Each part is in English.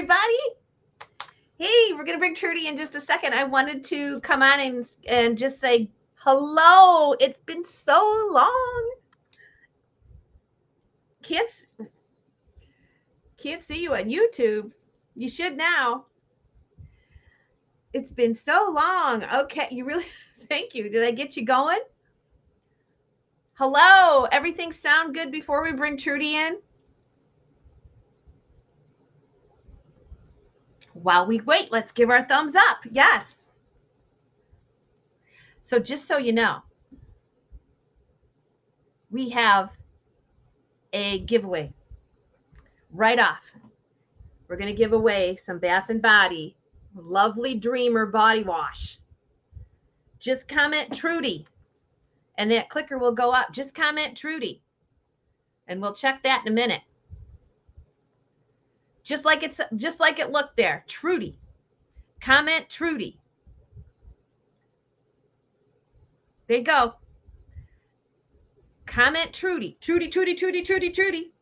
everybody. Hey, we're going to bring Trudy in just a second. I wanted to come on and just say hello. It's been so long. Can't see you on YouTube. You should now. It's been so long. Okay, you really, thank you. Did I get you going? Hello, everything sound good before we bring Trudy in? While we wait, let's give our thumbs up. Yes. So just so you know, we have a giveaway right off. We're going to give away some Bath and Body Lovely Dreamer body wash. Just comment Trudy and that clicker will go up. Just comment Trudy and we'll check that in a minute. Just like it looked there. Trudy. Comment Trudy. There you go. Comment Trudy. Trudy, Trudy, Trudy, Trudy, Trudy.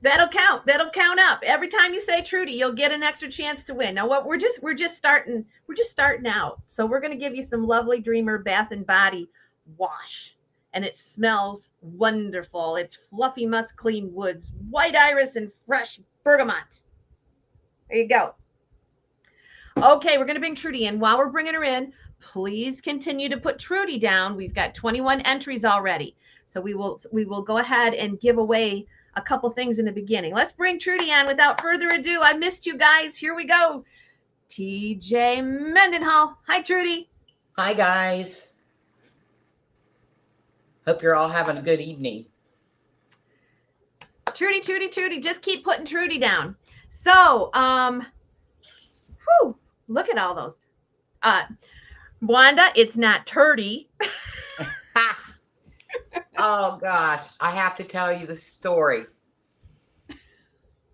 That'll count. That'll count up. Every time you say Trudy, you'll get an extra chance to win. Now what we're just starting out. So we're going to give you some Lovely Dreamer Bath and Body wash. And it smells wonderful. It's fluffy musk clean woods, white iris, and fresh bergamot. There you go. Okay, we're going to bring Trudy in. While we're bringing her in, please continue to put Trudy down. We've got 21 entries already. So we will go ahead and give away a couple things in the beginning. Let's bring Trudy on without further ado. I missed you guys. Here we go. TJ Mendenhall. Hi, Trudy. Hi, guys. Hope you're all having a good evening. Trudy, Trudy, Trudy. Just keep putting Trudy down. So, look at all those. Wanda, it's not Turdy. Oh, gosh. I have to tell you the story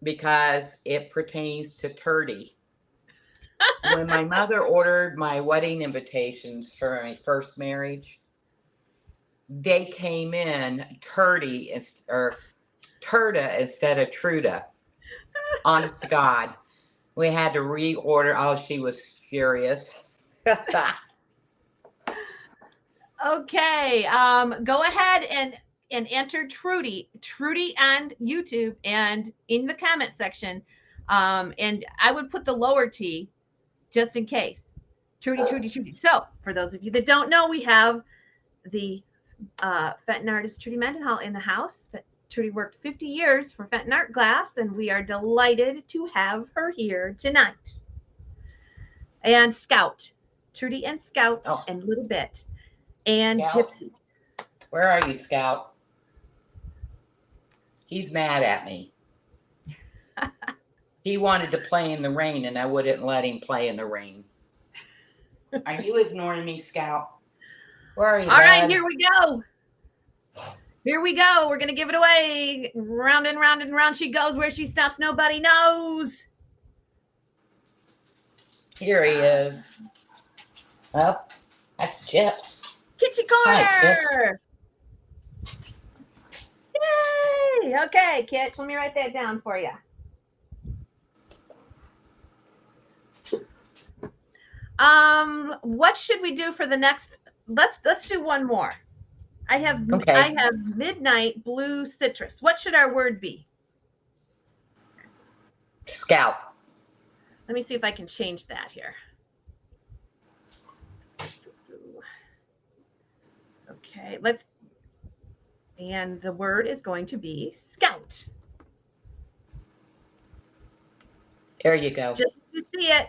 because it pertains to Turdy. When my mother ordered my wedding invitations for my first marriage, they came in Turdy or Turda instead of Truda. Honest to God. We had to reorder. Oh, she was furious. Okay. Go ahead and enter Trudy on YouTube and in the comment section. And I would put the lower T just in case. Trudy, Trudy, Trudy. So for those of you that don't know, we have the Fenton artist Trudy Mendenhall in the house. Trudy worked 50 years for Fenton Art Glass, and we are delighted to have her here tonight. And Scout. Trudy and Scout and Little Bit. And Scout. Gypsy. Where are you, Scout? He's mad at me. He wanted to play in the rain, and I wouldn't let him play in the rain. Are you ignoring me, Scout? Where are you, All right, here we go. Here we go. We're going to give it away. Round and round and round she goes. Where she stops, nobody knows. Here he is. Oh, that's Chips. Kitchen corner. Hi, Chips. Yay. Okay, Kitch, let me write that down for you. What should we do for the next? Let's do one more. I have Midnight Blue Citrus. What should our word be? Scout. Let me see if I can change that here. Okay, and the word is going to be Scout. There you go. Just to see it.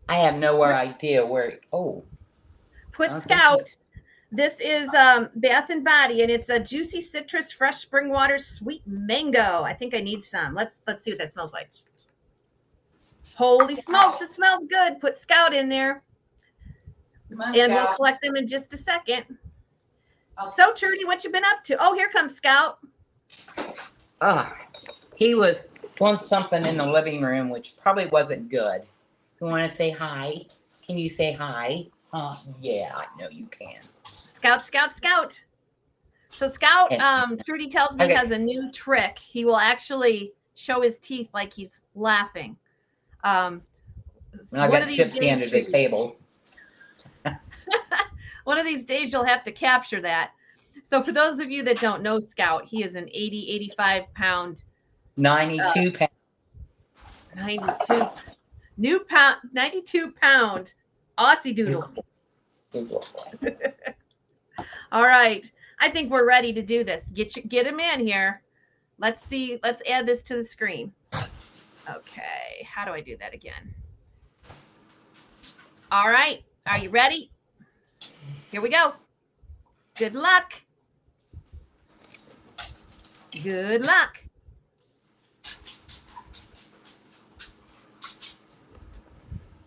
I have no idea where. Oh. Put Scout. This is Bath and Body, and it's a juicy citrus, fresh spring water, sweet mango. I think I need some. Let's see what that smells like. Holy smokes, it smells good. Put Scout in there. And we'll collect them in just a second. So, Trudy, what you been up to? Oh, here comes Scout. He was doing something in the living room, which probably wasn't good. You want to say hi? Can you say hi? Yeah, I know you can. Scout, Scout, Scout. So Scout, And Trudy tells me, okay, has a new trick. He will actually show his teeth like he's laughing. I One of got these Gypsy days, under the Trudy, table. one of these days you'll have to capture that. So for those of you that don't know Scout, he is an 80, 85 pound, 92 pounds. 92 new pound, 92 pound Aussie Doodle. All right. I think we're ready to do this. Get him in here. Let's see. Let's add this to the screen. Okay. How do I do that again? All right. Are you ready? Here we go. Good luck. Good luck.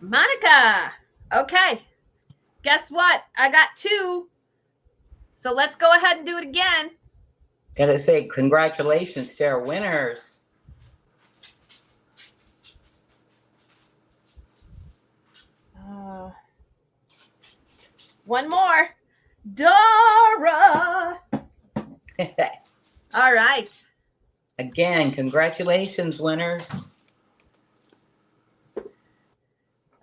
Monica. Okay. Guess what? I got 2. So let's go ahead and do it again. Gotta say, congratulations to our winners. One more. Dora. All right. Again, congratulations, winners.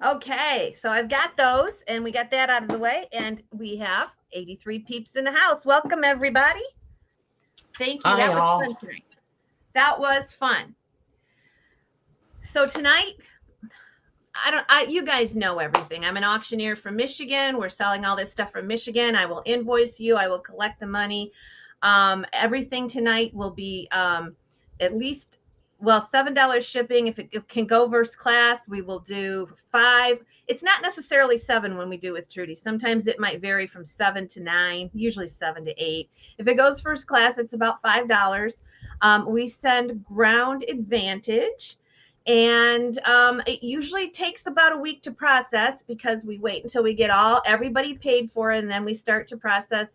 Okay, so I've got those, and we got that out of the way, and we have 83 peeps in the house. Welcome, everybody. Thank you. Hi, That was all. fun tonight. That was fun. So tonight, you guys know everything. I'm an auctioneer from Michigan. We're selling all this stuff from Michigan. I will invoice you. I will collect the money. Everything tonight will be at least, well, $7 shipping. If it can go first class, we will do 5. It's not necessarily 7 when we do with Trudy. Sometimes it might vary from 7 to 9, usually 7 to 8. If it goes first class, it's about $5. We send Ground Advantage. And it usually takes about a week to process because we wait until we get everybody paid for it, and then we start to process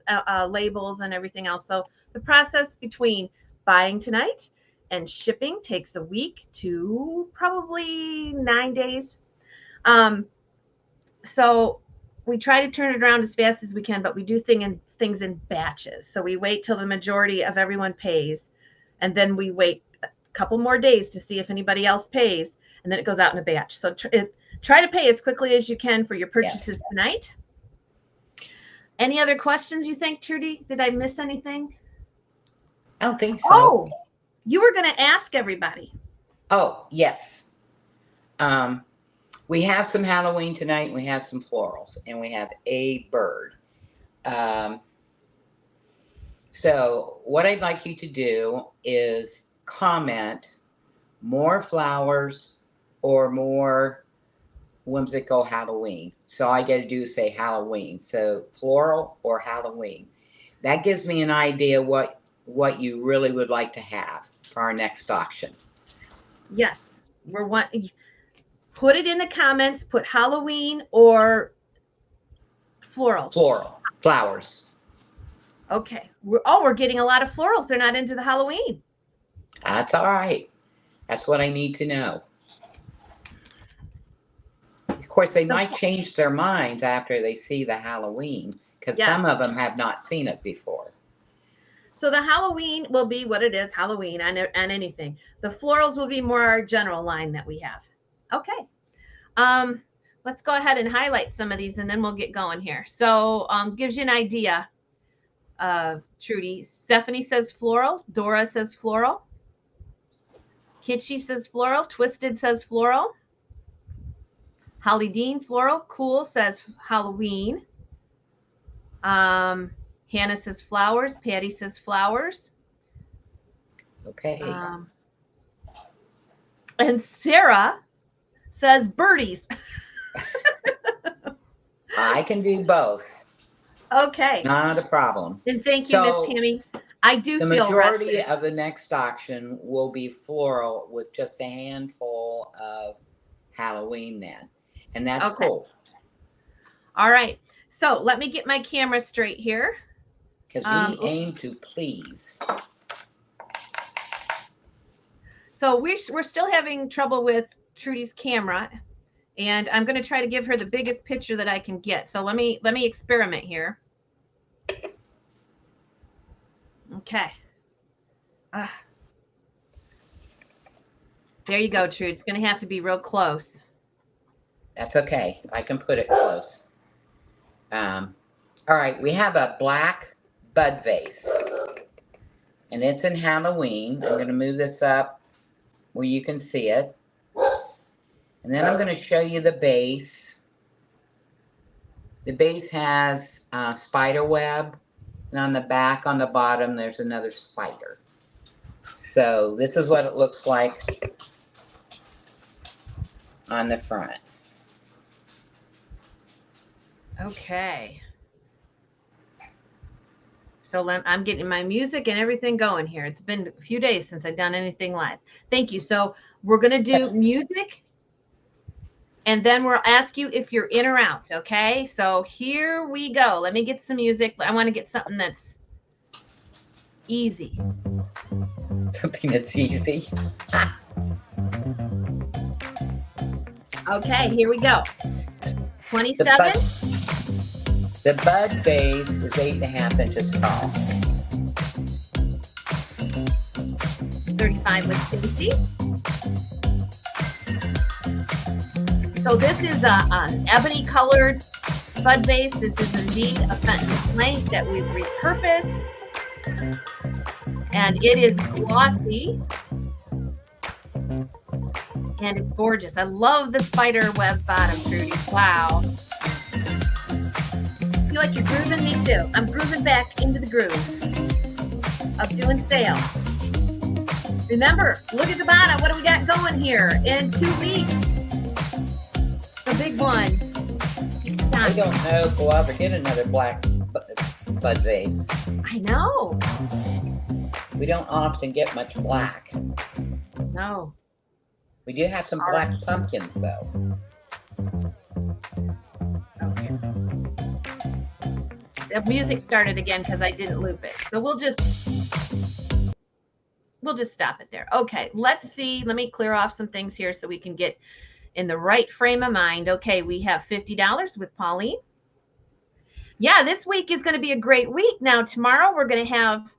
labels and everything else. So the process between buying tonight and shipping takes a week to probably 9 days. So we try to turn it around as fast as we can, but we do things in batches. So we wait till the majority of everyone pays, and then we wait couple more days to see if anybody else pays, and then it goes out in a batch. So try to pay as quickly as you can for your purchases tonight. Any other questions you think, Trudy? Did I miss anything? I don't think so. Oh, you were going to ask everybody. Oh, yes. We have some Halloween tonight. We have some florals, and we have a bird. So what I'd like you to do is comment more flowers or more whimsical Halloween. So all I got to do is say Halloween. So floral or Halloween. That gives me an idea what you really would like to have for our next auction. Yes, put it in the comments. Put Halloween or florals. Floral flowers. Okay. We're getting a lot of florals. They're not into the Halloween. That's all right. That's what I need to know. Of course, they might change their minds after they see the Halloween, because some of them have not seen it before. So the Halloween will be what it is, Halloween and anything. The florals will be more our general line that we have. Okay. Let's go ahead and highlight some of these, and then we'll get going here. So gives you an idea, Trudy. Stephanie says floral. Dora says floral. Kitschy says floral. Twisted says floral. Holly Dean, floral. Cool says Halloween. Hannah says flowers. Patty says flowers. Okay. And Sarah says birdies. I can do both. Okay. Not a problem. And thank you, Miss Tammy. I do feel the majority rested. of the next auction will be floral with just a handful of Halloween then. And that's cool. All right. So let me get my camera straight here. Because we aim to please. So we're still having trouble with Trudy's camera, and I'm going to try to give her the biggest picture that I can get. So let me experiment here. Okay. There you go, Trude. It's going to have to be real close. That's okay. I can put it close. All right, we have a black bud vase. And it's in Halloween. I'm going to move this up where you can see it. And then I'm going to show you the base. The base has spider web. And on the back, on the bottom, there's another spider. So this is what it looks like on the front. Okay. So I'm getting my music and everything going here. It's been a few days since I've done anything live. Thank you. So we're going to do music, and then we'll ask you if you're in or out. Okay. So here we go. Let me get some music. I want to get something that's easy. Something that's easy. Okay, here we go. 27. The bud vase is 8.5 inches tall. 35 with Stacy. So this is an ebony colored bud vase. This is indeed a Fenton plank that we've repurposed. And it is glossy. And it's gorgeous. I love the spider web bottom, Trudy. Wow. I feel like you're grooving me too. I'm grooving back into the groove of doing sales. Remember, look at the bottom. What do we got going here? In 2 weeks, the big one. I don't know if we'll ever get another black bud vase. I know. We don't often get much black. No. We do have some black pumpkins, though. Okay. The music started again because I didn't loop it. So we'll just stop it there. Okay, let's see. Let me clear off some things here so we can get in the right frame of mind. Okay, we have $50 with Pauline. Yeah, this week is going to be a great week. Now, tomorrow we're going to have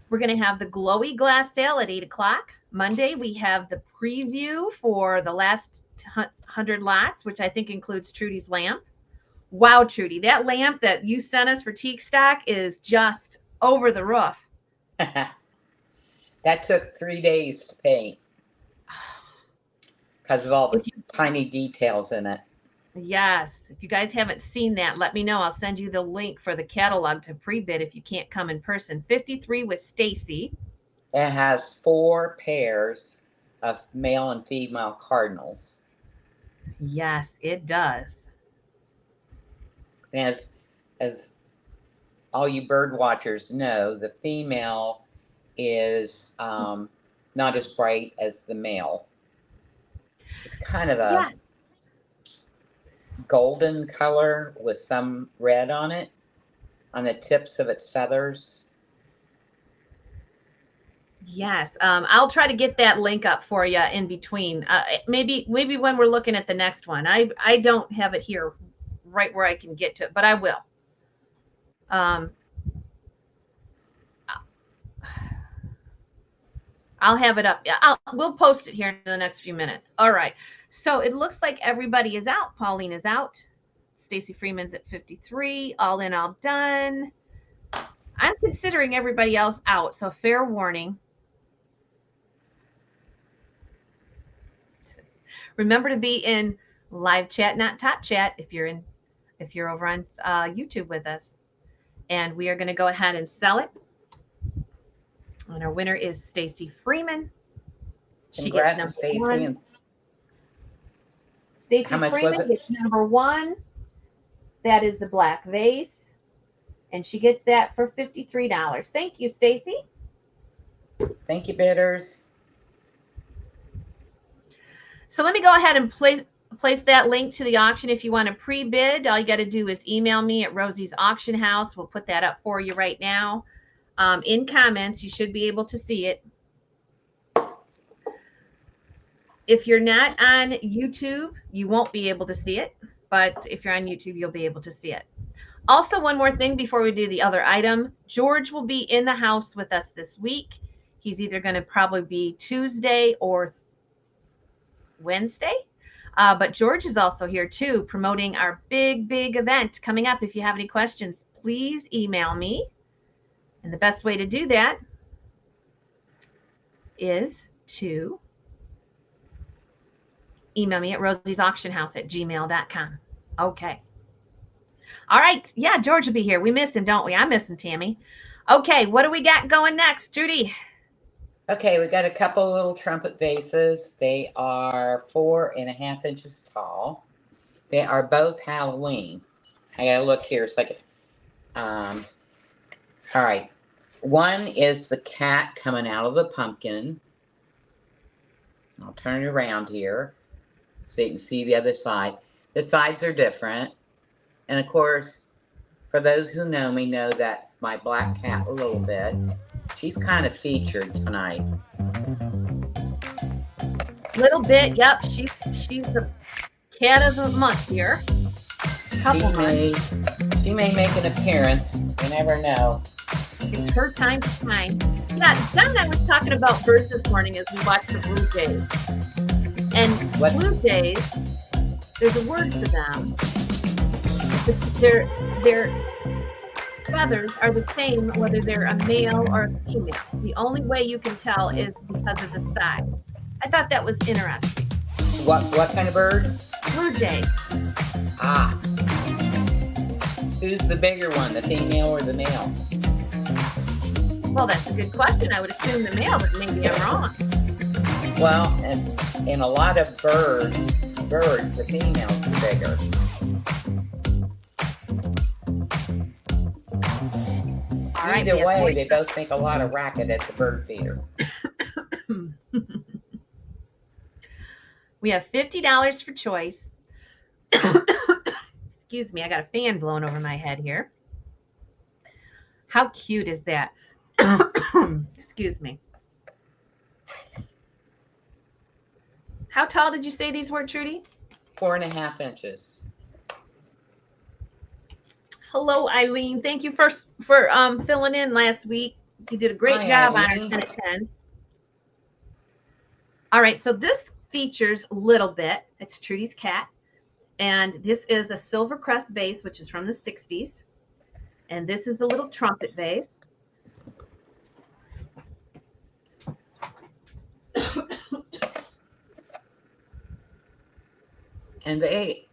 the glowy glass sale at 8 o'clock. Monday, we have the preview for the last 100 lots, which I think includes Trudy's lamp. Wow, Trudy, that lamp that you sent us for teak stock is just over the roof. That took 3 days to paint because of all the tiny details in it. Yes. If you guys haven't seen that, let me know. I'll send you the link for the catalog to pre-bid if you can't come in person. 53 with Stacy. It has 4 pairs of male and female cardinals. Yes, it does. And as all you bird watchers know, the female is not as bright as the male. It's kind of a golden color with some red on it, on the tips of its feathers. Yes, I'll try to get that link up for you in between. Maybe when we're looking at the next one. I don't have it here right where I can get to it, but I will. I'll have it up. We'll post it here in the next few minutes. All right. So it looks like everybody is out. Pauline is out. Stacy Freeman's at 53. All in, all done. I'm considering everybody else out. So fair warning. Remember to be in live chat, not top chat, if you're over on YouTube with us. And we are going to go ahead and sell it. And our winner is Stacy Freeman. She gets number one. Stacy Freeman gets number one. That is the black vase. And she gets that for $53. Thank you, Stacy. Thank you, bidders. So let me go ahead and place that link to the auction. If you want to pre-bid, all you got to do is email me at Rosie's Auction House. We'll put that up for you right now. In comments, you should be able to see it. If you're not on YouTube, you won't be able to see it. But if you're on YouTube, you'll be able to see it. Also, one more thing before we do the other item. George will be in the house with us this week. He's either going to probably be Tuesday or Wednesday. But George is also here too, promoting our big event coming up. If you have any questions, please email me. And the best way to do that is to email me at rosiesauctionhouse@gmail.com. Okay. All right. Yeah, George will be here. We miss him, don't we? I miss him, Tammy. Okay, what do we got going next, Trudy? Okay, we got a couple little trumpet vases. They are 4.5 inches tall. They are both Halloween. I gotta look here a second. All right. One is the cat coming out of the pumpkin. I'll turn it around here so you can see the other side. The sides are different. And of course, for those who know me, know that's my black cat a little bit. She's kind of featured tonight. Little bit, yep. She's the cat of the month here. She may make an appearance. You never know. It's her time to shine. Yeah, John and I was talking about birds this morning as we watched the blue jays. And blue jays, there's a word for them. Their feathers are the same whether they're a male or a female. The only way you can tell is because of the size. I thought that was interesting. What kind of bird? Blue jay. Ah. Who's the bigger one, the female or the male? Well, that's a good question. I would assume the male, but maybe I'm wrong. Well, in a lot of birds, the females are bigger. All right, either way, they both make a lot of racket at the bird feeder. We have $50 for choice. Excuse me, I got a fan blowing over my head here. How cute is that? Excuse me. How tall did you say these were, Trudy? 4.5 inches. Hello, Eileen. Thank you for filling in last week. You did a great job on our 10 at 10. All right, so this features Little Bit. It's Trudy's cat. And this is a silver crest vase, which is from the 60s. And this is the little trumpet vase. And they,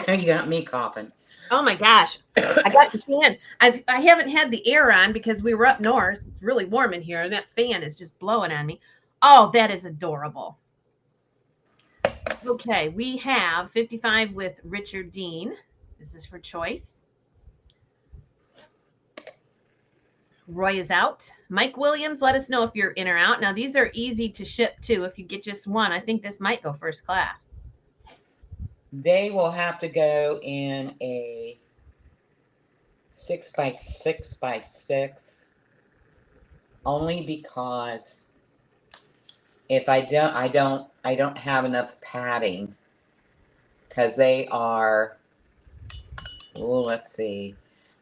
you got me coughing. Oh my gosh. I got the fan. I haven't had the air on because we were up north. It's really warm in here, and that fan is just blowing on me. Oh, that is adorable. Okay, we have 55 with Richard Dean. This is for choice. Roy is out. Mike Williams, let us know if you're in or out. Now, these are easy to ship too. If you get just one, I think this might go first class. They will have to go in a 6x6x6, only because if I don't have enough padding, because they are, let's see,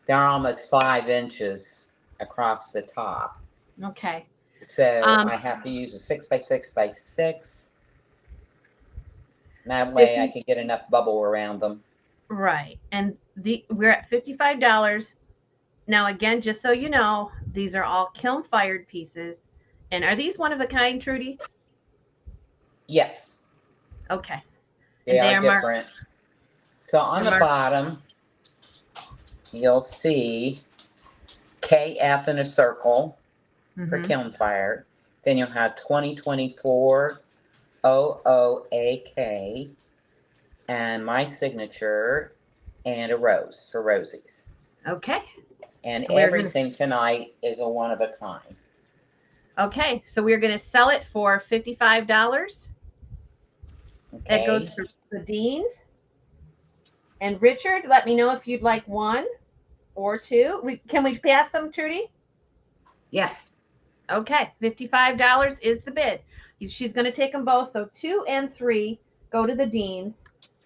they're almost 5 inches across the top. Okay. So I have to use a 6x6x6. That way I can get enough bubble around them. Right. And we're at $55. Now, again, just so you know, these are all kiln fired pieces. And are these one of a kind, Trudy? Yes. Okay. They are different. So on the bottom, you'll see KF in a circle for kiln fired. Then you'll have 2024 OOAK and my signature and a rose for Rosie's. Okay. And everything tonight is a one of a kind. Okay, so we're going to sell it for $55. Okay. That goes for the Deans. And Richard, let me know if you'd like one or two. Can we pass them, Trudy? Yes. Okay, $55 is the bid. She's going to take them both. So 2 and 3 go to the Deans.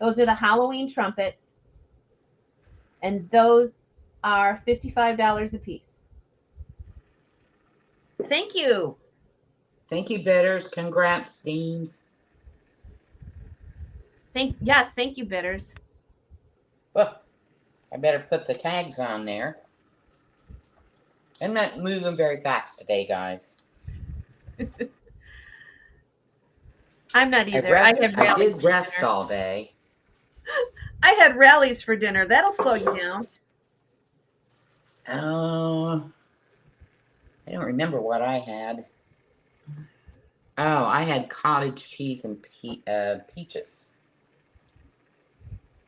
Those are the Halloween trumpets. And those are $55 a piece. Thank you. Thank you, bidders. Congrats, Deans. Yes, thank you, bidders. Well, I better put the tags on there. I'm not moving very fast today, guys. I'm not either. I rallies did for rest dinner. all day. I had rallies for dinner. That'll slow you down. Oh, I don't remember what I had. Oh, I had cottage cheese and peaches.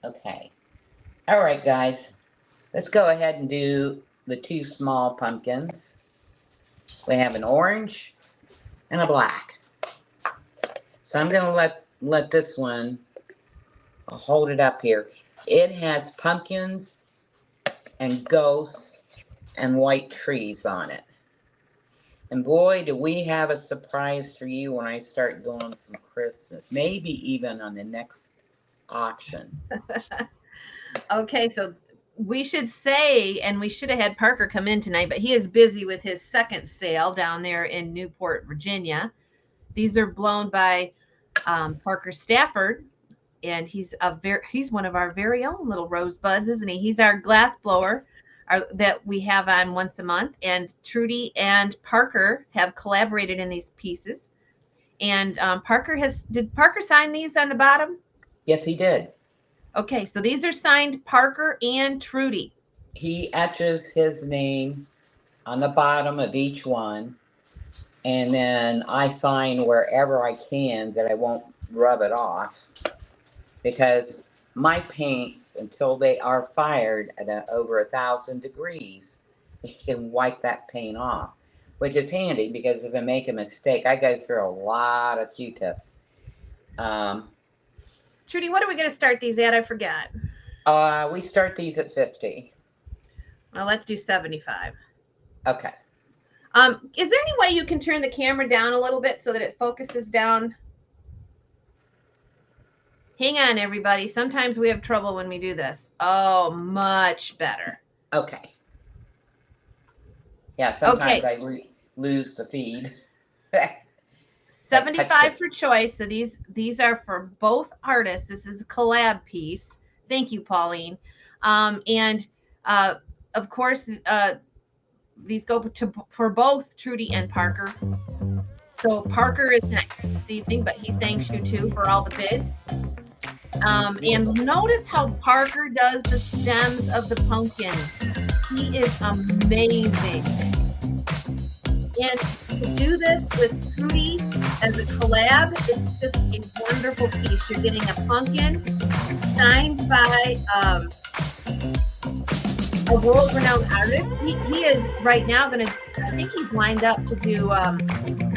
Okay. All right, guys. Let's go ahead and do the 2 small pumpkins. We have an orange and a black. So I'm going to let this one, I'll hold it up here. It has pumpkins and ghosts and white trees on it. And boy, do we have a surprise for you when I start doing some Christmas. Maybe even on the next auction. Okay, so we should say, and we should have had Parker come in tonight, but he is busy with his second sale down there in Newport, Virginia. These are blown by Parker Stafford, and he's one of our very own little rosebuds, isn't he? He's our glass blower that we have on once a month, and Trudy and Parker have collaborated in these pieces. And did Parker sign these on the bottom? Yes, he did. Okay, so these are signed Parker and Trudy. He etches his name on the bottom of each one, and then I sign wherever I can that I won't rub it off, because my paints, until they are fired at over 1,000 degrees, you can wipe that paint off, which is handy because if I make a mistake, I go through a lot of Q-tips. Trudy, what are we going to start these at? I forgot. We start these at 50. Well, let's do 75. Okay. Is there any way you can turn the camera down a little bit so that it focuses down? Hang on, everybody. Sometimes we have trouble when we do this. Oh, much better. Okay. Yeah, sometimes I lose the feed. 75 for choice. So these are for both artists. This is a collab piece. Thank you, Pauline. And of course, these go for both Trudy and Parker. So Parker is not here this evening, but he thanks you too for all the bids. And notice how Parker does the stems of the pumpkins. He is amazing. And to do this with Trudy as a collab, it's just a wonderful piece. You're getting a pumpkin signed by a world-renowned artist. He is right now I think he's lined up to do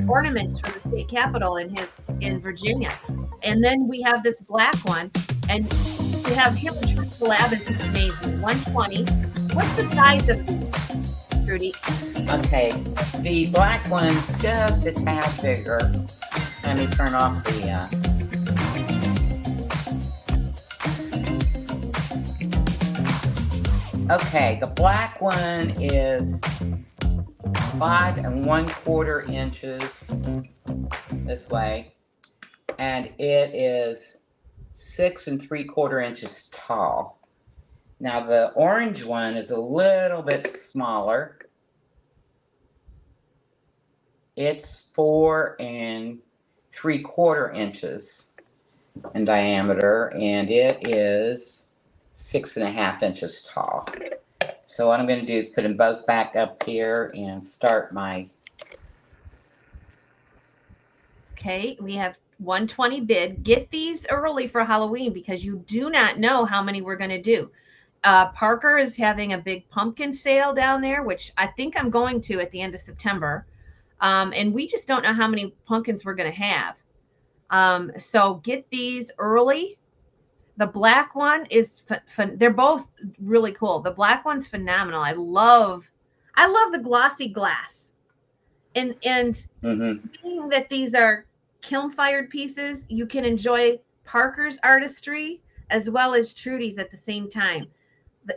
ornaments for the state capitol in Virginia. And then we have this black one, and to have him and Trudy collab is amazing. 120. What's the size of these, Trudy? Okay, the black one's just a tad bigger. Let me turn off the Okay, the black one is 5 1/4 inches this way, and it is 6 3/4 inches tall. Now the orange one is a little bit smaller. It's 4 3/4 inches in diameter, and it is 6 1/2 inches tall. So what I'm going to do is put them both back up here and start my... Okay, we have 120 bid. Get these early for Halloween because you do not know how many we're going to do. Parker is having a big pumpkin sale down there, which I think I'm going to at the end of September. And we just don't know how many pumpkins we're going to have. So get these early. The black one is they're both really cool. The black one's phenomenal. I love the glossy glass. And being that these are kiln fired pieces, you can enjoy Parker's artistry as well as Trudy's at the same time.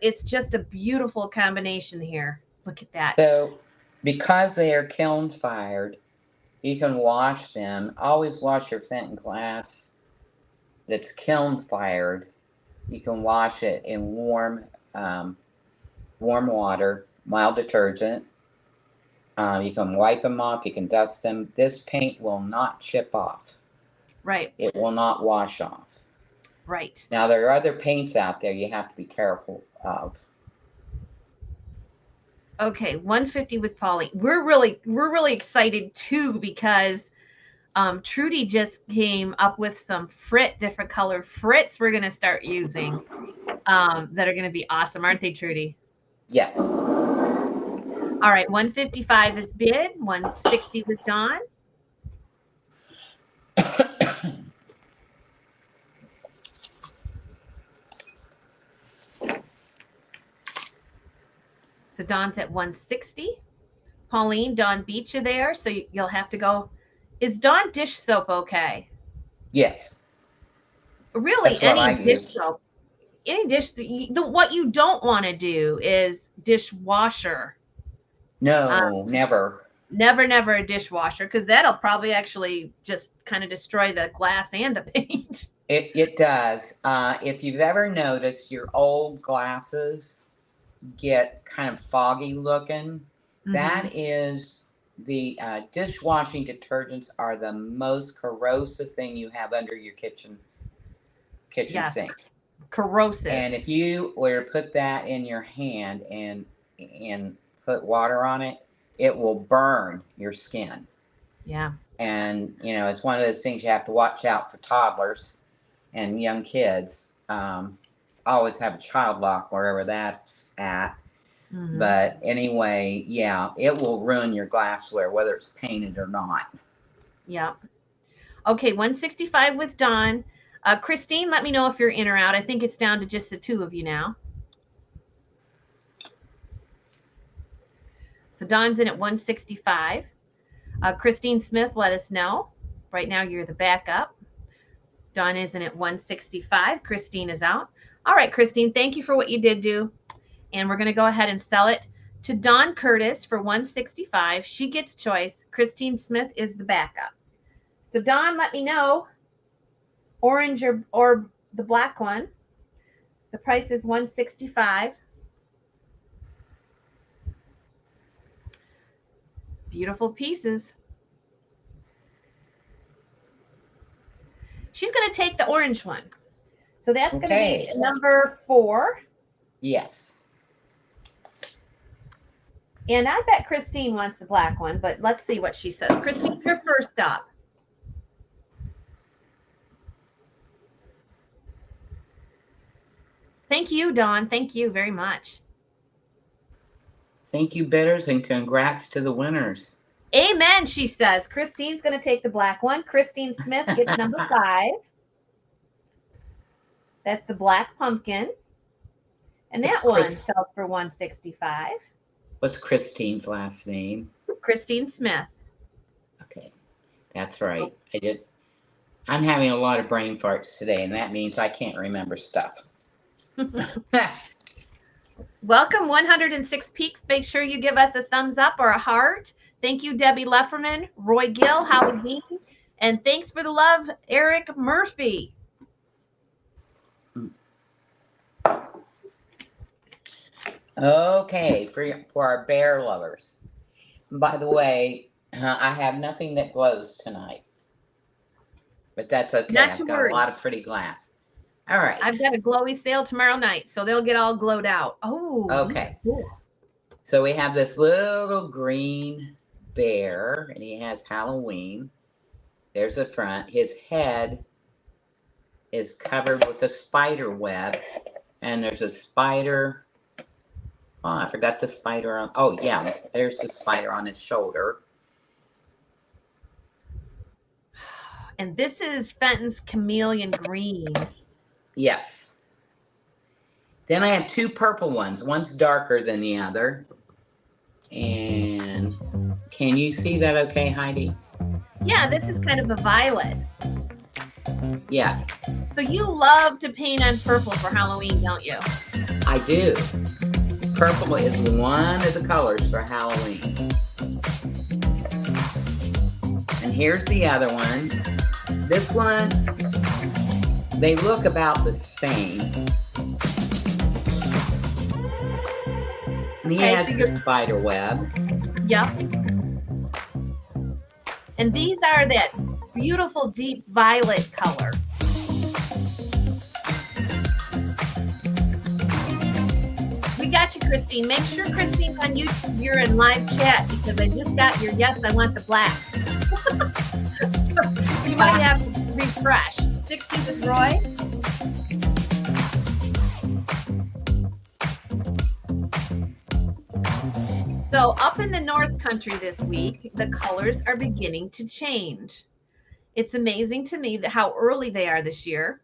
It's just a beautiful combination here. Look at that. So, because they are kiln fired, you can wash them. Always wash your Fenton glass that's kiln fired. You can wash it in warm water, mild detergent. You can wipe them off. You can dust them. This paint will not chip off. Right. It will not wash off. Right. Now, there are other paints out there you have to be careful of. Okay, 150 with Pauline. We're really excited too because Trudy just came up with some different colored frits we're gonna start using that are gonna be awesome, aren't they, Trudy? Yes. All right, 155 is bid, 160 with Dawn. So Dawn's at 160. Pauline, Dawn beat you there, so you'll have to go. Is Dawn dish soap okay? Yes. Really, That's what I any dish use. soap. Any dish. What you don't want to do is dishwasher. No, never. Never a dishwasher, because that'll probably actually just kind of destroy the glass and the paint. It does. If you've ever noticed your old glasses get kind of foggy looking, that is the dishwashing detergents are the most corrosive thing you have under your kitchen Yes. sink. Corrosive. And if you were to put that in your hand and put water on it, it will burn your skin. Yeah. And it's one of those things you have to watch out for toddlers and young kids. Always have a child lock wherever that's at. But anyway, yeah, it will ruin your glassware, whether it's painted or not. Yeah. Okay, 165 with Dawn. Christine, let me know if you're in or out. I think it's down to just the two of you now. So Dawn's in at 165. Christine Smith, let us know. Right now, you're the backup. Dawn is in at 165. Christine is out. All right, Christine, thank you for what you did do. And we're going to go ahead and sell it to Dawn Curtis for 165. She gets choice. Christine Smith is the backup. So Dawn, let me know, orange or the black one. The price is 165. Beautiful pieces. She's going to take the orange one. So that's going to be number 4. Yes. And I bet Christine wants the black one, but let's see what she says. Christine, you're first up. Thank you, Dawn. Thank you very much. Thank you, bidders, and congrats to the winners. Amen, she says. Christine's going to take the black one. Christine Smith gets number 5. That's the black pumpkin. And that one sells for 165. What's Christine's last name? Christine Smith. Okay, that's right. I'm having a lot of brain farts today, and that means I can't remember stuff. Welcome, 106 Peaks. Make sure you give us a thumbs up or a heart. Thank you, Debbie Lefferman, Roy Gill, Howard Dean, and thanks for the love, Eric Murphy. Okay, for our bear lovers. By the way, I have nothing that glows tonight, but that's okay. I've got a lot of pretty glass. All right. I've got a glowy sale tomorrow night, so they'll get all glowed out. Oh, okay. Cool. So we have this little green bear, and he has Halloween. There's the front. His head is covered with a spider web, and there's a spider. Oh, I forgot the spider on. Oh, yeah, there's the spider on his shoulder. And this is Fenton's Chameleon Green. Yes. Then I have 2 purple ones. One's darker than the other. And can you see that okay, Heidi? Yeah, this is kind of a violet. Yes. So you love to paint on purple for Halloween, don't you? I do. Purple is one of the colors for Halloween. And here's the other one. This one, they look about the same. And he has the spider web. Yep. And these are that beautiful deep violet color. We got you, Christine. Make sure Christine's on YouTube. You're in live chat because I just got your yes, I want the black. So you might have to refresh. 60 with Roy. So up in the North Country this week, the colors are beginning to change. It's amazing to me that how early they are this year.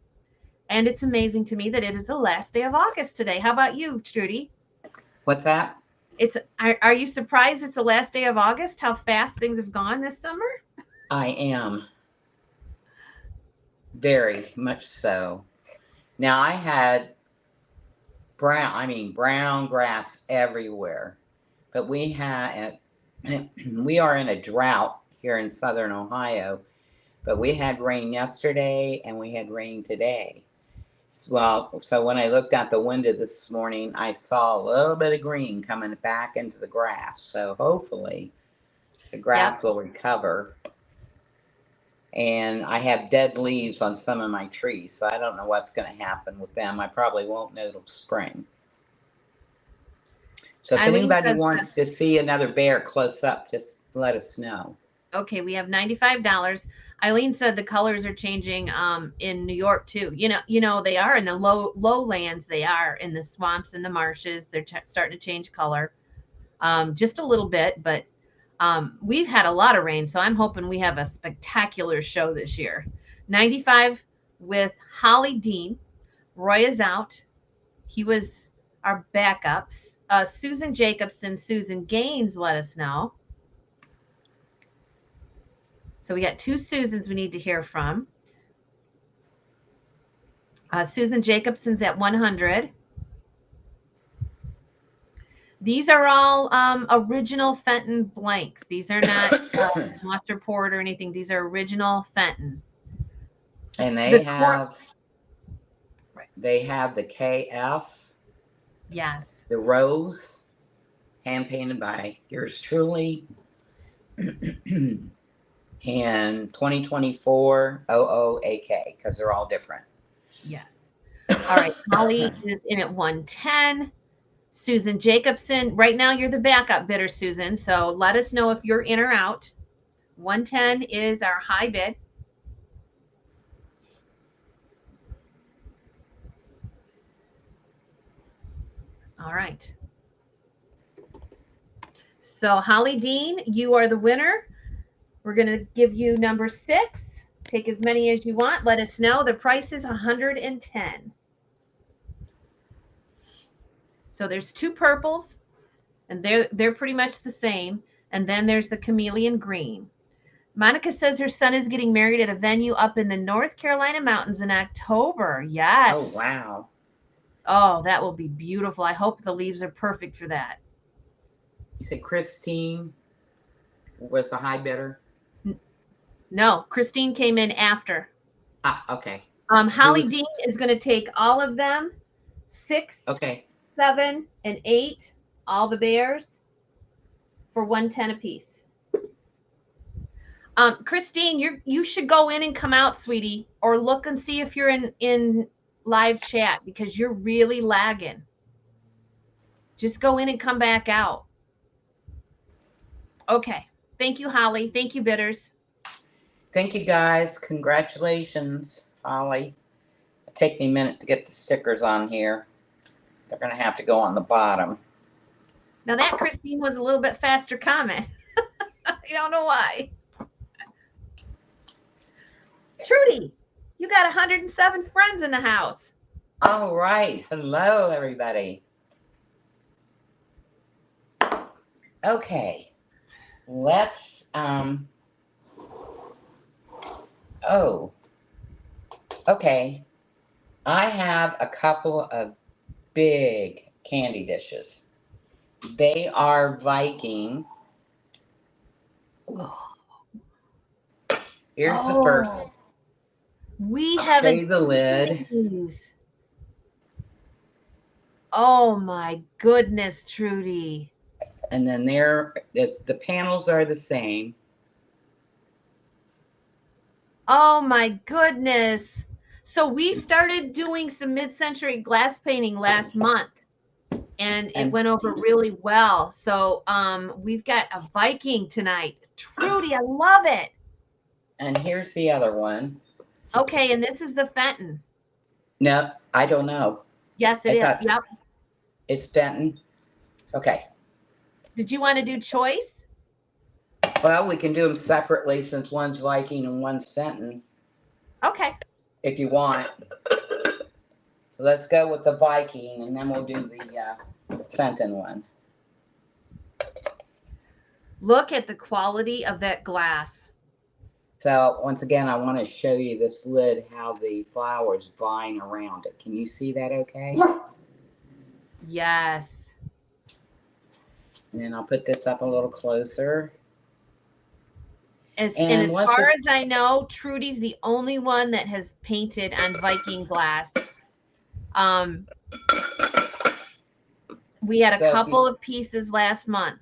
And it's amazing to me that it is the last day of August today. How about you, Trudy? What's that? Are you surprised it's the last day of August? How fast things have gone this summer? I am. Very much so. Now I had brown grass everywhere. But we are in a drought here in southern Ohio, but we had rain yesterday and we had rain today. Well, so when I looked out the window this morning, I saw a little bit of green coming back into the grass. So hopefully the grass will recover. And I have dead leaves on some of my trees, so I don't know what's going to happen with them. I probably won't know till spring. So if anybody wants to see another bear close up, just let us know. Okay, we have $95. Eileen said the colors are changing in New York too. You know they are in the lowlands. They are in the swamps and the marshes. They're starting to change color, just a little bit. But we've had a lot of rain, so I'm hoping we have a spectacular show this year. 95 with Holly Dean. Roy is out. He was our backups. Susan Jacobson, Susan Gaines let us know. So we got two Susans we need to hear from. Susan Jacobson's at 100. These are all original Fenton blanks. These are not Moss Report or anything. These are original Fenton. And they have the KF. Yes. The rose, hand painted by yours truly. And 2024 OOAK, because they're all different. Yes. All right. Holly is in at 110. Susan Jacobson. Right now, you're the backup bidder, Susan. So let us know if you're in or out. 110 is our high bid. All right. So Holly Dean, you are the winner. We're going to give you number 6. Take as many as you want. Let us know. The price is 110. So there's 2 purples, and they're pretty much the same. And then there's the chameleon green. Monica says her son is getting married at a venue up in the North Carolina mountains in October. Yes. Oh, wow. Oh, that will be beautiful. I hope the leaves are perfect for that. You said Christine was the high bidder? No, Christine came in after. Ah, okay. Holly Dean is going to take all of them, 6, 7, and 8, all the bears, for 110 apiece. Christine, you should go in and come out, sweetie, or look and see if you're in live chat because you're really lagging. Just go in and come back out. Okay. Thank you, Holly. Thank you, bidders. Thank you, guys. Congratulations, Holly. It'll take me a minute to get the stickers on here. They're going to have to go on the bottom. Now that, Christine, was a little bit faster comment. I don't know why. Trudy, you got 107 friends in the house. All right. Hello, everybody. Okay. Let's, okay. I have a couple of big candy dishes. They are Viking. Oh, Here's the first. We I'll show haven't you the lid. seen these. Oh my goodness, Trudy. And then there is, the panels are the same. Oh my goodness. So we started doing some mid-century glass painting last month, and it went over really well. So we've got a Viking tonight. Trudy, I love it. And here's the other one. Okay, and this is the Fenton. No, I don't know. Yes, it is. Yep. It's Fenton. Okay. Did you want to do choice? Well, we can do them separately since one's Viking and one's Fenton. Okay. If you want. So let's go with the Viking, and then we'll do the Fenton one. Look at the quality of that glass. So once again, I want to show you this lid, how the flowers vine around it. Can you see that okay? Yes. And then I'll put this up a little closer. And as far as I know, Trudy's the only one that has painted on Viking glass. We had a couple of pieces last month.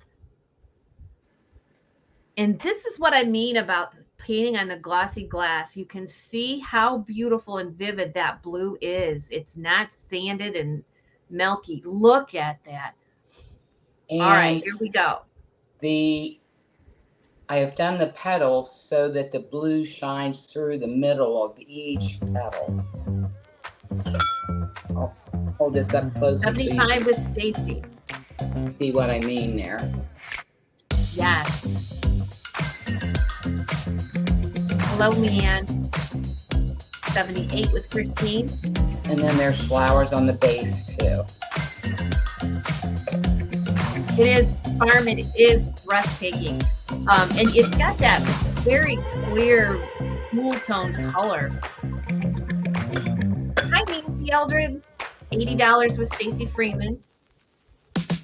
And this is what I mean about this painting on the glossy glass. You can see how beautiful and vivid that blue is. It's not sanded and milky. Look at that. And all right, here we go. I have done the petals so that the blue shines through the middle of each petal. I'll hold this up closer. 75 with Stacy. See what I mean there? Yes. Hello, Leanne. 78 with Christine. And then there's flowers on the base too. It is breathtaking. And it's got that very clear, cool tone color. Hi, Nancy Eldred. $80 with Stacy Freeman.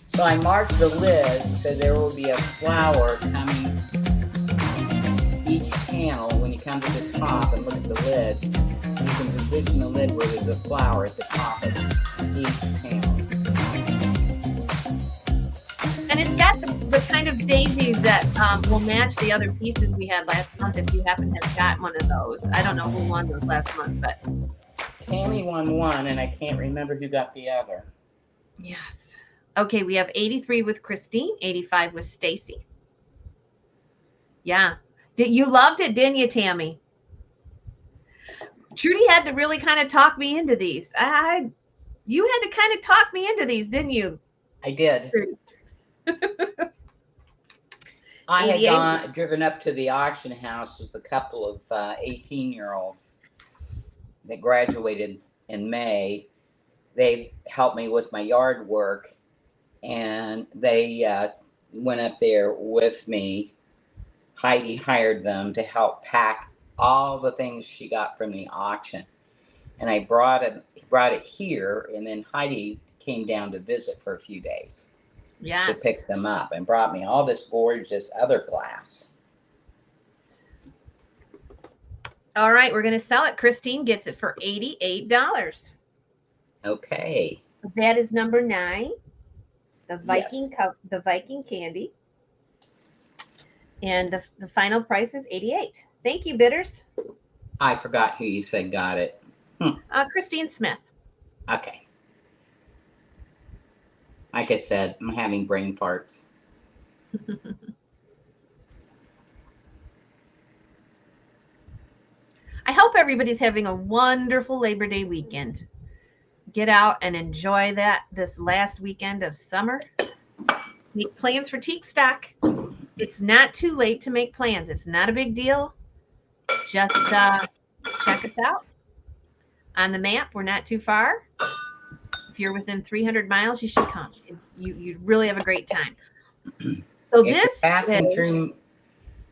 So I marked the lid so there will be a flower coming each panel. When you come to the top and look at the lid, you can position the lid where there's a flower at the top of each panel. And it's got the kind of daisies that will match the other pieces we had last month if you happen to have got one of those. I don't know who won those last month, but Tammy won one, and I can't remember who got the other. Yes. Okay, we have 83 with Christine, 85 with Stacy. Yeah. You loved it, didn't you, Tammy? Trudy had to really kind of talk me into these. You had to kind of talk me into these, didn't you? I did. I had driven up to the auction house with a couple of 18-year-olds that graduated in May. They helped me with my yard work, and they went up there with me. Heidi hired them to help pack all the things she got from the auction. And I brought it here, and then Heidi came down to visit for a few days. Yes. To pick them up, and brought me all this gorgeous other glass. All right, we're going to sell it. Christine gets it for $88. Okay. That is number 9, the Viking yes. The Viking candy. And the final price is $88. Thank you, bidders. I forgot who you said got it. Christine Smith. Okay. Like I said, I'm having brain farts. I hope everybody's having a wonderful Labor Day weekend. Get out and enjoy this last weekend of summer. Make plans for Teak Stock. It's not too late to make plans. It's not a big deal. Just check us out on the map. We're not too far. If you're within 300 miles, you should come. You really have a great time. So if this is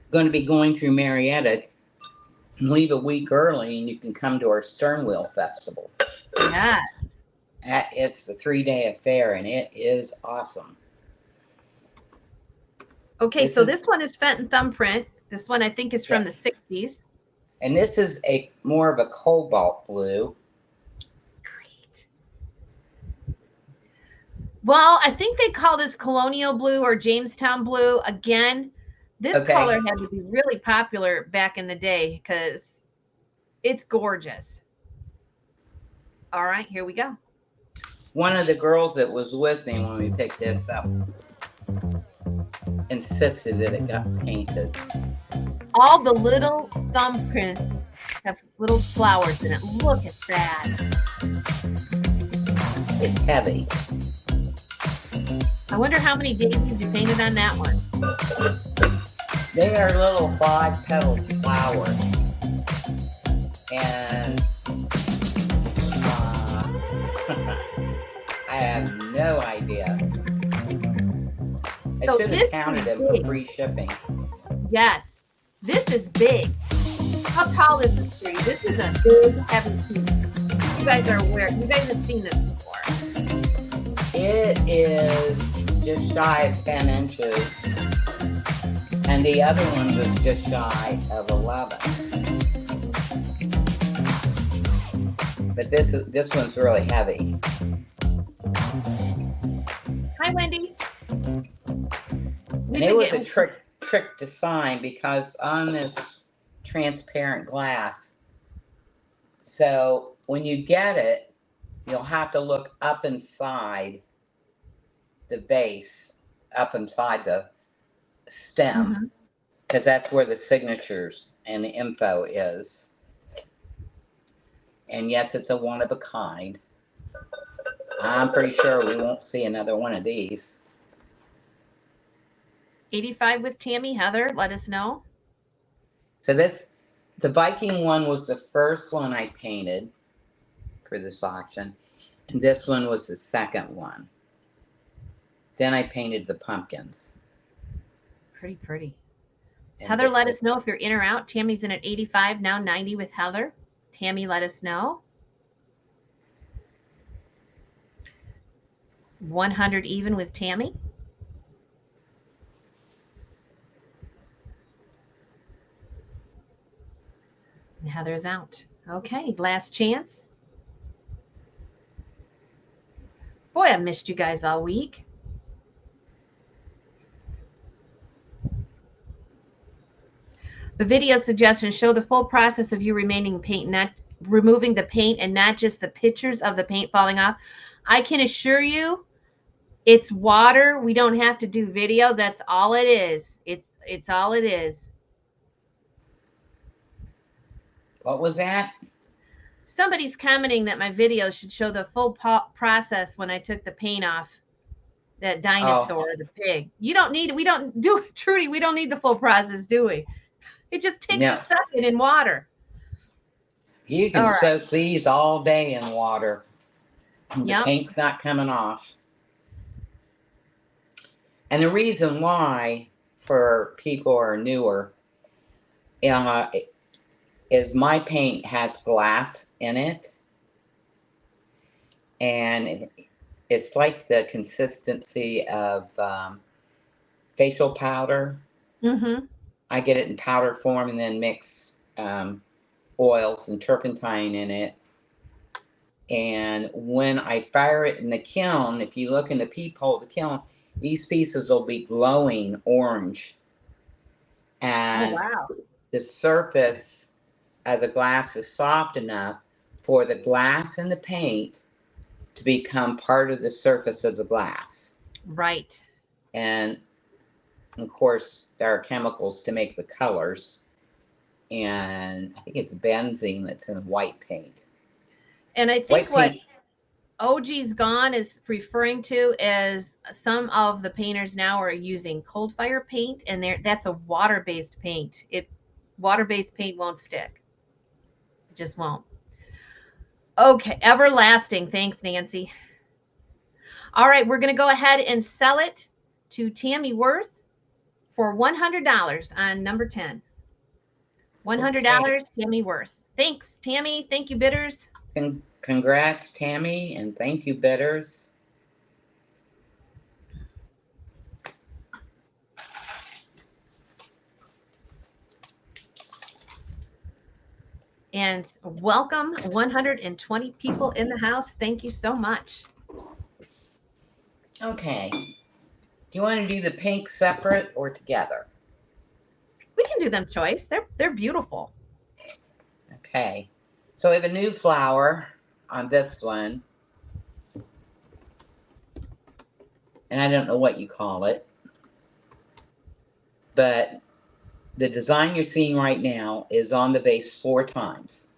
going to be going through Marietta, leave a week early, and you can come to our Sternwheel Festival. Yes. It's a 3-day affair, and it is awesome. Okay, so this one is Fenton thumbprint. This one I think is from the 60s. And this is more of a cobalt blue. Great. Well, I think they call this colonial blue or Jamestown blue. Again, this color had to be really popular back in the day because it's gorgeous. All right, here we go. One of the girls that was with me when we picked this up insisted that it got painted. All the little thumbprints have little flowers in it. Look at that. It's heavy. I wonder how many daisies you painted on that one. They are little 5-petaled flowers. And I have no idea. I should have counted them for free shipping. Yes. This is big. How tall is this tree? This is a big, heavy piece. You guys are aware. You guys have seen this before. It is just shy of 10 inches. And the other one was just shy of 11. But this one's really heavy. Hi, Wendy. And it was a trick to sign because on this transparent glass, so when you get it, you'll have to look up inside the vase, up inside the stem, because that's where the signatures and the info is. And yes, it's a one of a kind. I'm pretty sure we won't see another one of these. 85 with Tammy. Heather, let us know. So the Viking one was the first one I painted for this auction. And this one was the second one. Then I painted the pumpkins. Pretty pretty. And Heather, let us know if you're in or out. Tammy's in at 85, now 90 with Heather. Tammy, let us know. 100 even with Tammy. And Heather's out. Okay, last chance. Boy, I missed you guys all week. The video suggestions show the full process of you removing the paint and not just the pictures of the paint falling off. I can assure you it's water. We don't have to do video. That's all it is. It's all it is. What was that? Somebody's commenting that my video should show the full process when I took the paint off that dinosaur, the pig. We don't need Trudy, we don't need the full process, do we? It just takes a second in water. You can soak these all day in water. The paint's not coming off. And the reason why, for people who are newer, is my paint has glass in it. And it's like the consistency of facial powder. Mm-hmm. I get it in powder form and then mix oils and turpentine in it. And when I fire it in the kiln, if you look in the peephole of the kiln, these pieces will be glowing orange. And the surface of the glass is soft enough for the glass and the paint to become part of the surface of the glass. Right. And of course, there are chemicals to make the colors. And I think it's benzene that's in white paint. And I think what OG's Gone is referring to is some of the painters now are using cold fire paint, and that's a water-based paint. Water-based paint won't stick. It just won't. Okay, everlasting. Thanks, Nancy. All right, we're going to go ahead and sell it to Tammy Worth for $100 on number 10. $100, Tammy Worth. Thanks, Tammy. Thank you, bidders. Congrats, Tammy, and thank you, bidders. And welcome, 120 people in the house. Thank you so much. Okay. Do you want to do the pink separate or together? We can do them choice. They're beautiful. Okay. So we have a new flower on this one. And I don't know what you call it. But the design you're seeing right now is on the vase 4 times.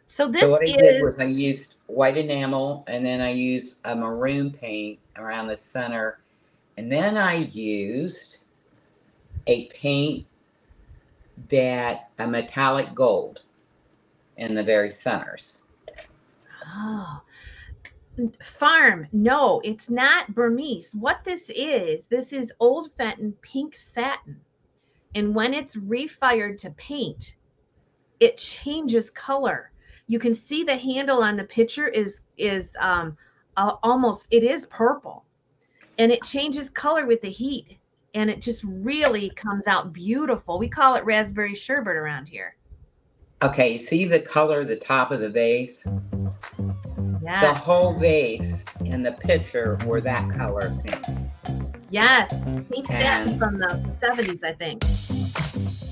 So what I did was I used white enamel, and then I used a maroon paint around the center. And then I used a paint a metallic gold in the very centers. Oh, farm. No, it's not Burmese. What this is old Fenton pink satin. And when it's refired to paint, it changes color. You can see the handle on the picture is almost, it is purple, and it changes color with the heat, and it just really comes out beautiful. We call it raspberry sherbet around here. Okay, see the color of the top of the vase? Yes. The whole vase and the picture were that color pink. Yes, pink satin from the 70s, I think.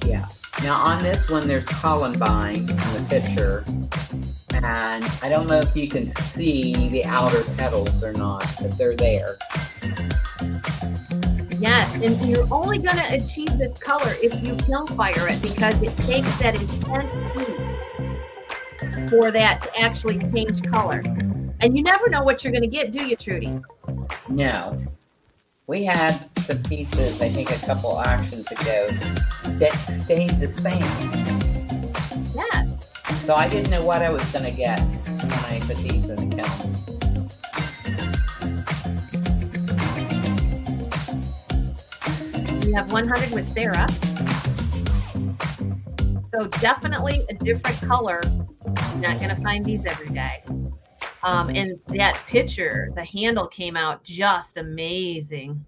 Yeah. Now on this one, there's columbine in the picture, and I don't know if you can see the outer petals or not, but they're there. Yes, and you're only going to achieve this color if you kiln fire it, because it takes that intense heat for that to actually change color. And you never know what you're going to get, do you, Trudy? No. We had some pieces, I think a couple auctions ago, that stayed the same. Yes. So I didn't know what I was going to get when I put these in the kiln. We have 100 with Sarah. So definitely a different color. You're not going to find these every day. And that picture, the handle came out just amazing.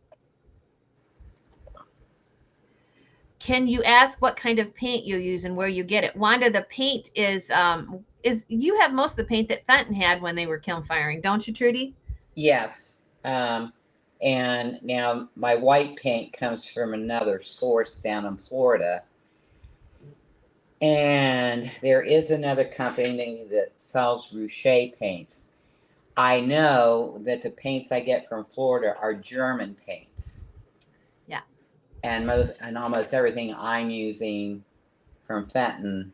Can you ask what kind of paint you use and where you get it? Wanda, the paint is you have most of the paint that Fenton had when they were kiln firing, don't you, Trudy? Yes. And now my white paint comes from another source down in Florida. And there is another company that sells Rouchet paints. I know that the paints I get from Florida are German paints. Yeah. And almost everything I'm using from Fenton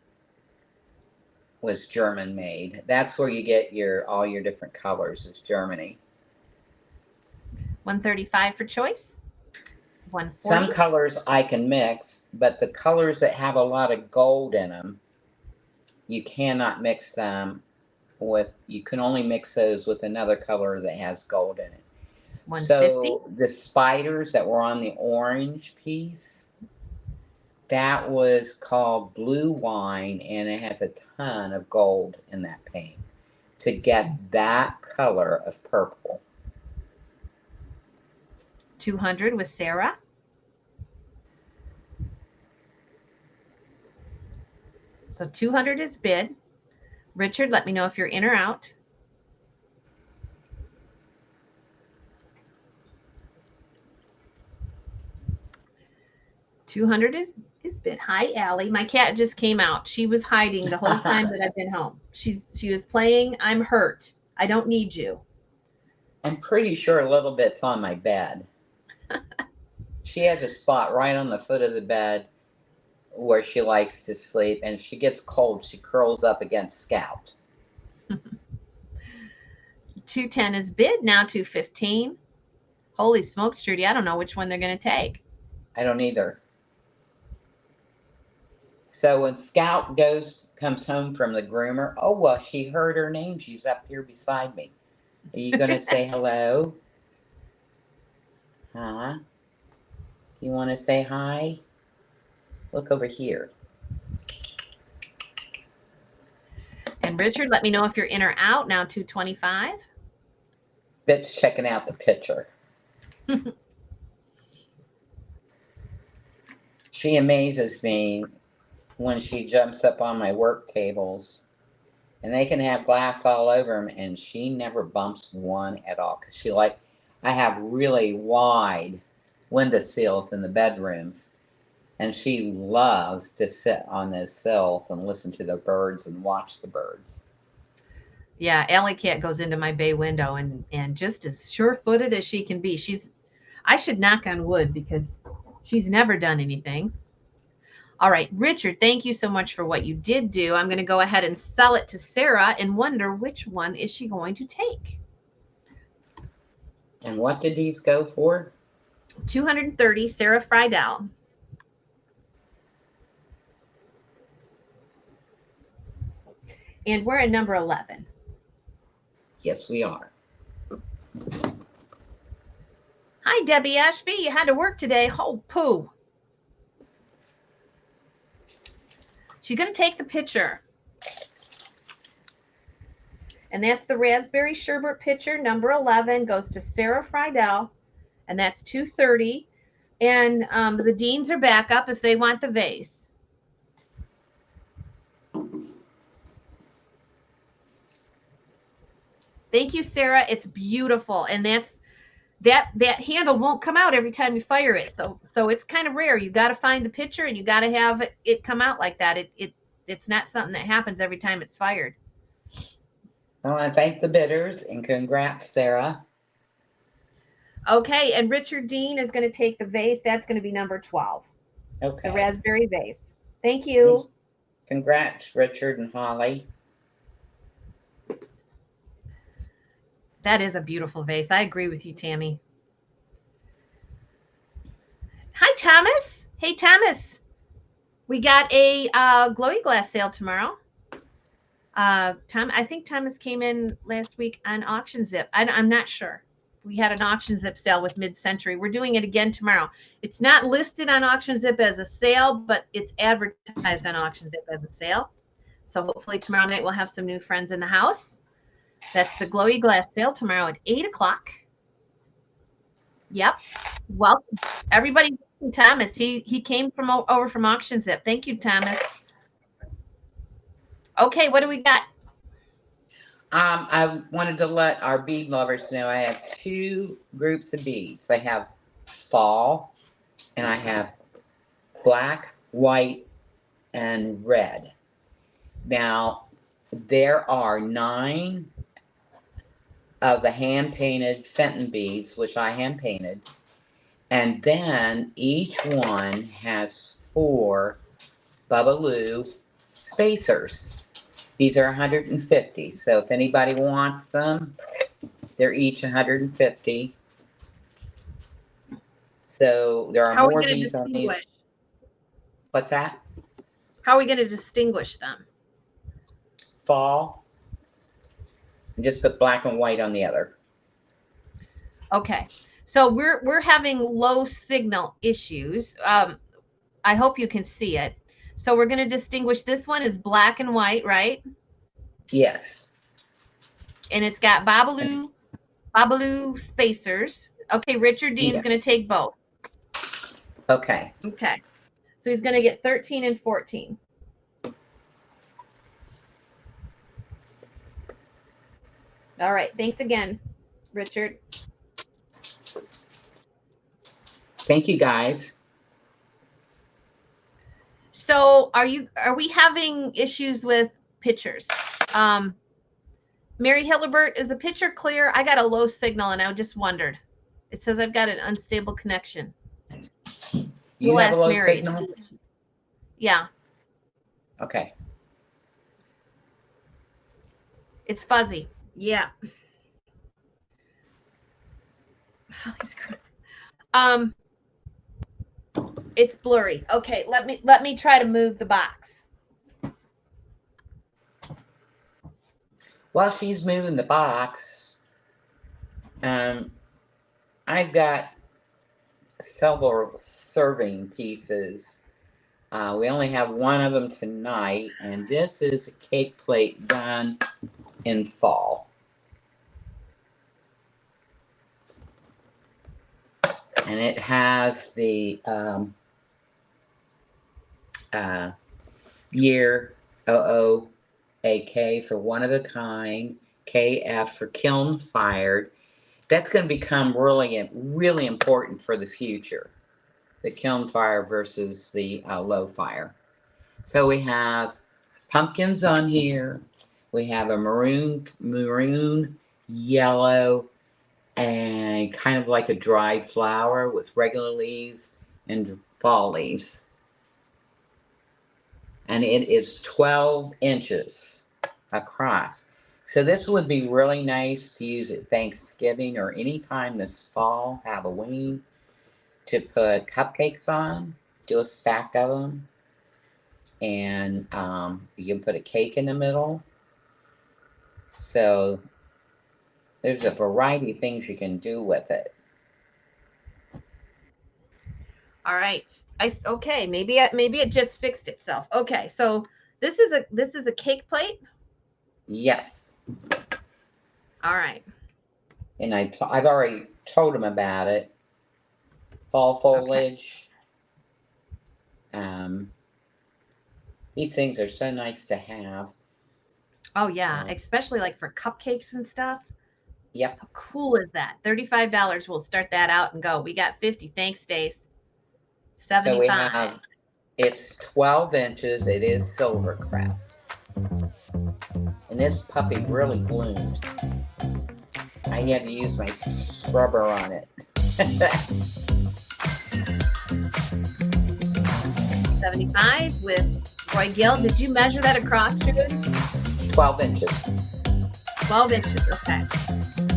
was German made. That's where you get all your different colors, is Germany. 135 for choice. 140. Some colors I can mix, but the colors that have a lot of gold in them, you cannot mix them with, you can only mix those with another color that has gold in it. 150. So the spiders that were on the orange piece, that was called Blue Wine, and it has a ton of gold in that paint to get that color of purple. 200 with Sarah. So 200 is bid. Richard, let me know if you're in or out. $200 is bid. Hi, Allie. My cat just came out. She was hiding the whole time that I've been home. She was playing, I'm hurt. I don't need you. I'm pretty sure a little bit's on my bed. She has a spot right on the foot of the bed where she likes to sleep, and if she gets cold, she curls up against Scout. 210 is bid. Now 215. Holy smokes, Trudy. I don't know which one they're going to take. I don't either. So when Scout comes home from the groomer, oh, well, she heard her name. She's up here beside me. Are you going to say hello? Huh? You want to say hi? Look over here. And Richard, let me know if you're in or out. Now 225. Bit's checking out the picture. She amazes me when she jumps up on my work tables, and they can have glass all over them, and she never bumps one at all. Because I have really wide window sills in the bedrooms, and she loves to sit on those sills and listen to the birds and watch the birds. Yeah, Alley Cat goes into my bay window and just as sure-footed as she can be. I should knock on wood because she's never done anything. All right, Richard, thank you so much for what you did do. I'm going to go ahead and sell it to Sarah and wonder which one is she going to take. And what did these go for? 230, Sarah Friedel. And we're at number 11. Yes, we are. Hi, Debbie Ashby. You had to work today. Oh, poo. She's going to take the picture. And that's the raspberry sherbet picture. Number 11 goes to Sarah Friedel. And that's 230. And the Deans are back up if they want the vase. Thank you, Sarah. It's beautiful. And that handle won't come out every time you fire it. So it's kind of rare. You got to find the picture and you got to have it come out like that. It's not something that happens every time it's fired. Well, I thank the bidders and congrats, Sarah. Okay, and Richard Dean is going to take the vase. That's going to be number 12. Okay. The raspberry vase. Thank you. Congrats, Richard and Holly. That is a beautiful vase. I agree with you, Tammy. Hi, Thomas. Hey, Thomas. We got a glowy glass sale tomorrow. I think Thomas came in last week on Auction Zip. I'm not sure. We had an Auction Zip sale with Mid-Century. We're doing it again tomorrow. It's not listed on Auction Zip as a sale, but it's advertised on Auction Zip as a sale. So hopefully tomorrow night we'll have some new friends in the house. That's the glowy glass sale tomorrow at 8 o'clock. Yep. Welcome. Everybody, Thomas. He came from over from Auction Zip. Thank you, Thomas. Okay, what do we got? I wanted to let our bead lovers know I have two groups of beads. I have fall, and I have black, white, and red. Now, there are 9 of the hand-painted Fenton beads, which I hand-painted. And then each one has 4 Babaloo spacers. These are 150. So if anybody wants them, they're each 150. So there are more beads on these. What's that? How are we going to distinguish them? Fall. And just put black and white on the other. Okay. So we're having low signal issues. I hope you can see it. So we're going to distinguish this one as black and white, right? Yes. And it's got Babaloo spacers. Okay, Richard Dean's going to take both. Okay. Okay. So he's going to get 13 and 14. All right. Thanks again, Richard. Thank you, guys. So are we having issues with pictures? Mary Hillibert, is the picture clear? I got a low signal and I just wondered. It says I've got an unstable connection. You have a low signal? Yeah. Okay. It's fuzzy. Yeah. It's blurry. Okay, let me try to move the box. While she's moving the box, I've got several serving pieces We only have one of them tonight, and this is a cake plate done in fall. And it has the year OOAK for one of a kind, KF for kiln fired. That's going to become really important for the future. The kiln fire versus the low fire. So we have pumpkins on here. We have a maroon, yellow, and kind of like a dried flower with regular leaves and fall leaves. And it is 12 inches across. So this would be really nice to use at Thanksgiving or any time this fall, Halloween, to put cupcakes on. Do a stack of them. And you can put a cake in the middle. So there's a variety of things you can do with it. All right. Okay, maybe it just fixed itself. Okay, so this is a cake plate. Yes. All right. And I've already told them about it. Fall foliage. Okay. These things are so nice to have. Oh yeah, especially like for cupcakes and stuff. Yep. How cool is that? $35. We'll start that out and go. We got 50. Thanks, Stace. 75. So we have, it's 12 inches. It is silver crest. And this puppy really bloomed. I had to use my scrubber on it. 75 with Roy Gill. Did you measure that across, Trudy? 12 inches. 12 inches, okay.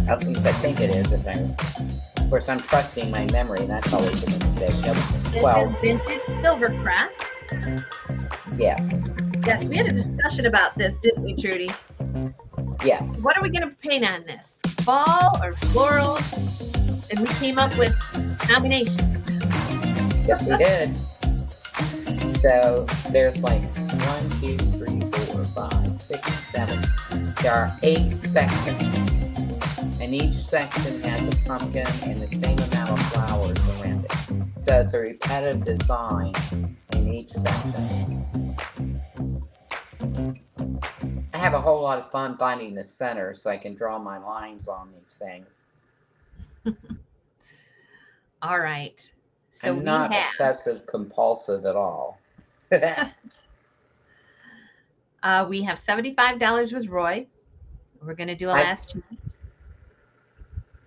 At least I think it is. Of course, I'm trusting my memory. That's always a mistake. 12. This is vintage silver crest. Yes. Yes, we had a discussion about this, didn't we, Trudy? Yes. What are we going to paint on this? Fall or floral? And we came up with combinations. Yes, we did. So there's like 1, 2, 3, 4, 5, 6, 7. There are 8 sections. And each section has a pumpkin and the same amount of flowers around it. So it's a repetitive design in each section. I have a whole lot of fun finding the center so I can draw my lines on these things. All right. So I'm not obsessive compulsive at all. We have $75 with Roy. We're going to do a last chance.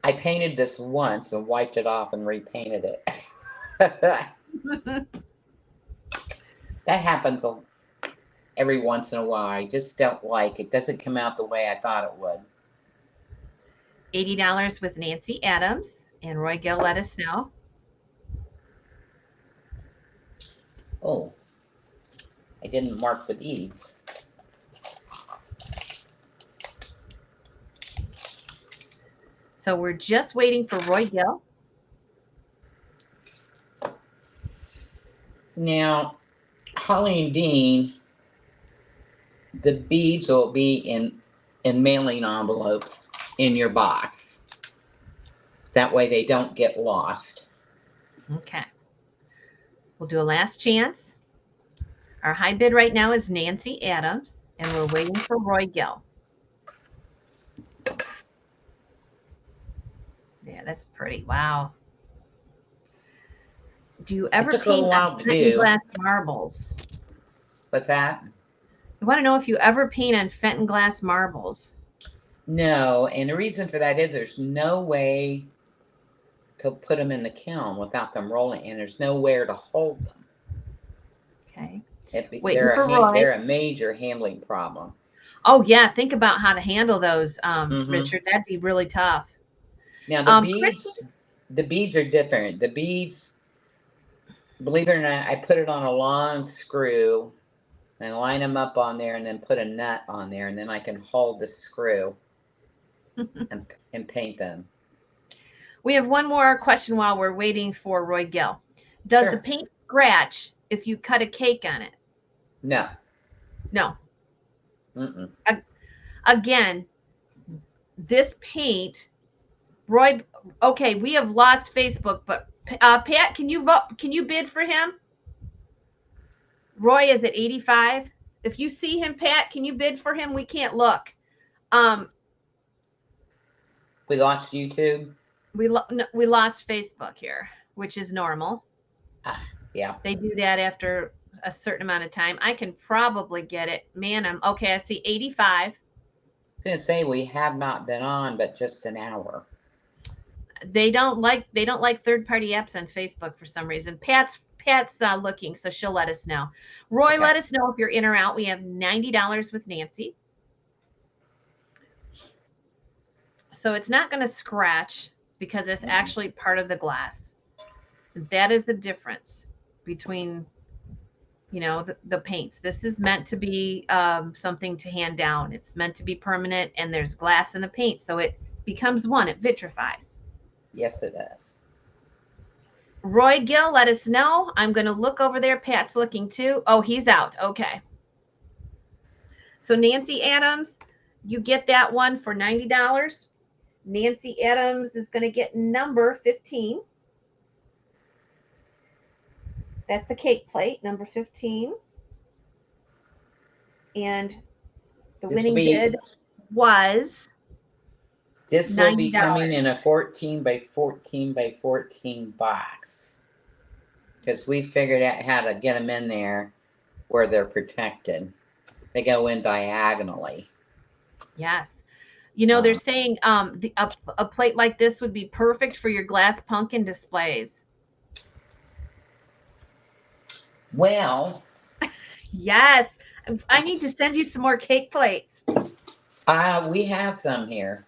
I painted this once and wiped it off and repainted it. That happens every once in a while. I just don't like it. Doesn't come out the way I thought it would. $80 with Nancy Adams, and Roy Gill let us know. Oh, I didn't mark the beads. So we're just waiting for Roy Gill. Now, Holly and Dean, the beads will be in mailing envelopes in your box. That way they don't get lost. Okay. We'll do a last chance. Our high bid right now is Nancy Adams, and we're waiting for Roy Gill. Yeah, that's pretty. Wow. Do you ever paint on Fenton glass marbles? What's that? I want to know if you ever paint on Fenton glass marbles. No, and the reason for that is there's no way to put them in the kiln without them rolling, and there's nowhere to hold them. Okay. They're a major handling problem. Oh, yeah. Think about how to handle those, Richard. That'd be really tough. Now, the beads are different. The beads, believe it or not, I put it on a long screw and line them up on there and then put a nut on there, and then I can hold the screw and paint them. We have one more question while we're waiting for Roy Gill. Does the paint scratch if you cut a cake on it? No. No. Mm-mm. Again, this paint, Roy, okay, we have lost Facebook, but Pat, can you vote? Can you bid for him? Roy is at 85. If you see him, Pat, can you bid for him? We can't look. We lost YouTube. We lost Facebook here, which is normal. Yeah. They do that after a certain amount of time. I can probably get it. Man, I'm okay. I see 85. I was gonna say we have not been on, but just an hour. They don't like third-party apps on Facebook for some reason. Pat's looking, so she'll let us know. Roy, Okay. let us know if you're in or out. We have $90 with Nancy. So it's not going to scratch because it's actually part of the glass. That is the difference between, you know, the paints. This is meant to be something to hand down. It's meant to be permanent, and there's glass in the paint, so it becomes one. It vitrifies. Yes, it does. Roy Gill, let us know. I'm going to look over there. Pat's looking too. Oh, he's out. Okay. So Nancy Adams, you get that one for $90. Nancy Adams is going to get number 15. That's the cake plate, number 15. And the winning bid was this $90. will be coming in a 14 by 14 by 14 box. Because we figured out how to get them in there where they're protected. They go in diagonally. Yes. You know, they're saying a plate like this would be perfect for your glass pumpkin displays. Well. Yes. I need to send you some more cake plates. We have some here.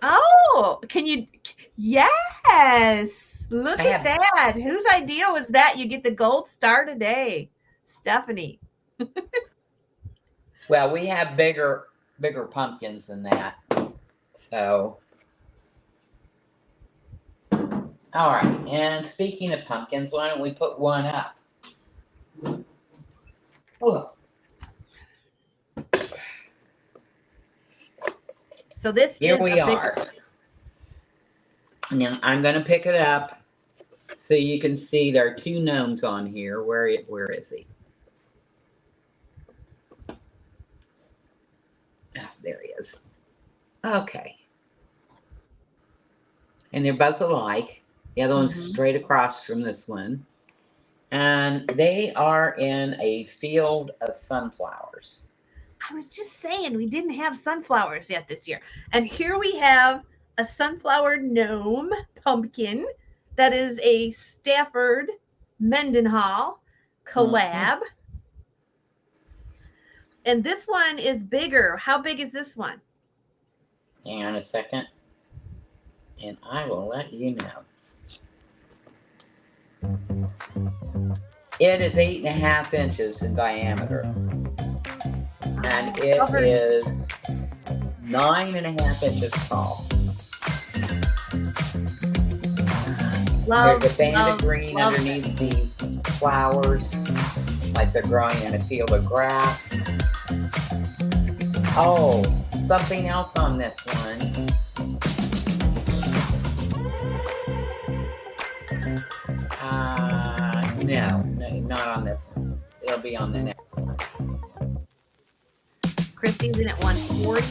Oh, can you? Yes. Look at that. Whose idea was that? You get the gold star today, Stephanie. Well, we have bigger pumpkins than that. So, all right. And speaking of pumpkins, why don't we put one up? Whoa. So this here is we are. Now I'm going to pick it up so you can see there are two gnomes on here. Where is he? Oh, there he is. Okay. And they're both alike. The other one's straight across from this one. And they are in a field of sunflowers. I was just saying we didn't have sunflowers yet this year. And here we have a sunflower gnome pumpkin that is a Stafford Mendenhall collab. And this one is bigger. How big is this one? Hang on a second. And I will let you know. It is 8.5 inches in diameter. And it is 9.5 inches tall. There's a band of green underneath the flowers, like they're growing in a field of grass. Oh, something else on this one. No, not on this one. It'll be on the next one. Christy's in at 140.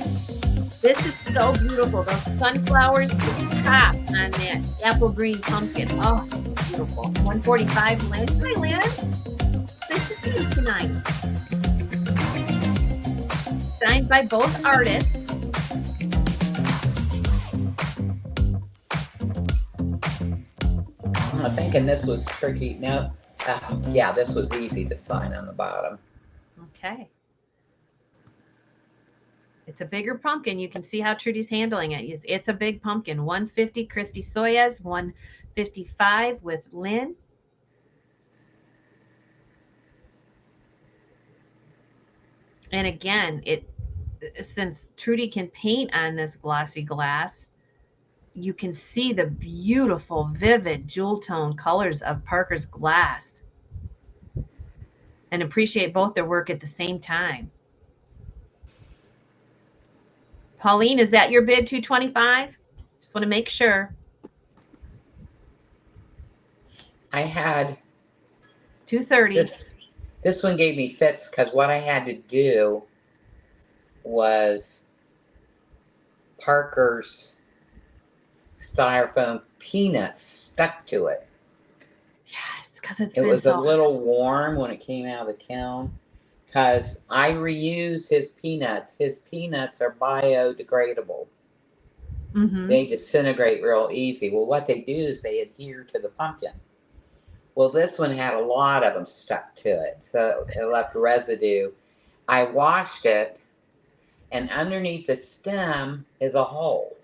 This is so beautiful. Those sunflowers just top on that apple green pumpkin. Oh, beautiful. 145, Lynn. Hi, Lynn. Nice to see you tonight. Signed by both artists. I'm thinking this was tricky. No. Yeah, this was easy to sign on the bottom. Okay. It's a bigger pumpkin. You can see how Trudy's handling it. It's a big pumpkin. 150 Christy Soyas, 155 with Lynn. And again, since Trudy can paint on this glossy glass, you can see the beautiful, vivid jewel tone colors of Parker's glass. and appreciate both their work at the same time. Pauline, is that your bid, 225? Just want to make sure. I had 230. This one gave me fits because what I had to do was Parker's styrofoam peanuts stuck to it. Yes, because it was a little warm when it came out of the kiln. Because I reuse his peanuts. His peanuts are biodegradable. Mm-hmm. They disintegrate real easy. Well, what they do is they adhere to the pumpkin. Well, this one had a lot of them stuck to it, so it left residue. I washed it, and underneath the stem is a hole.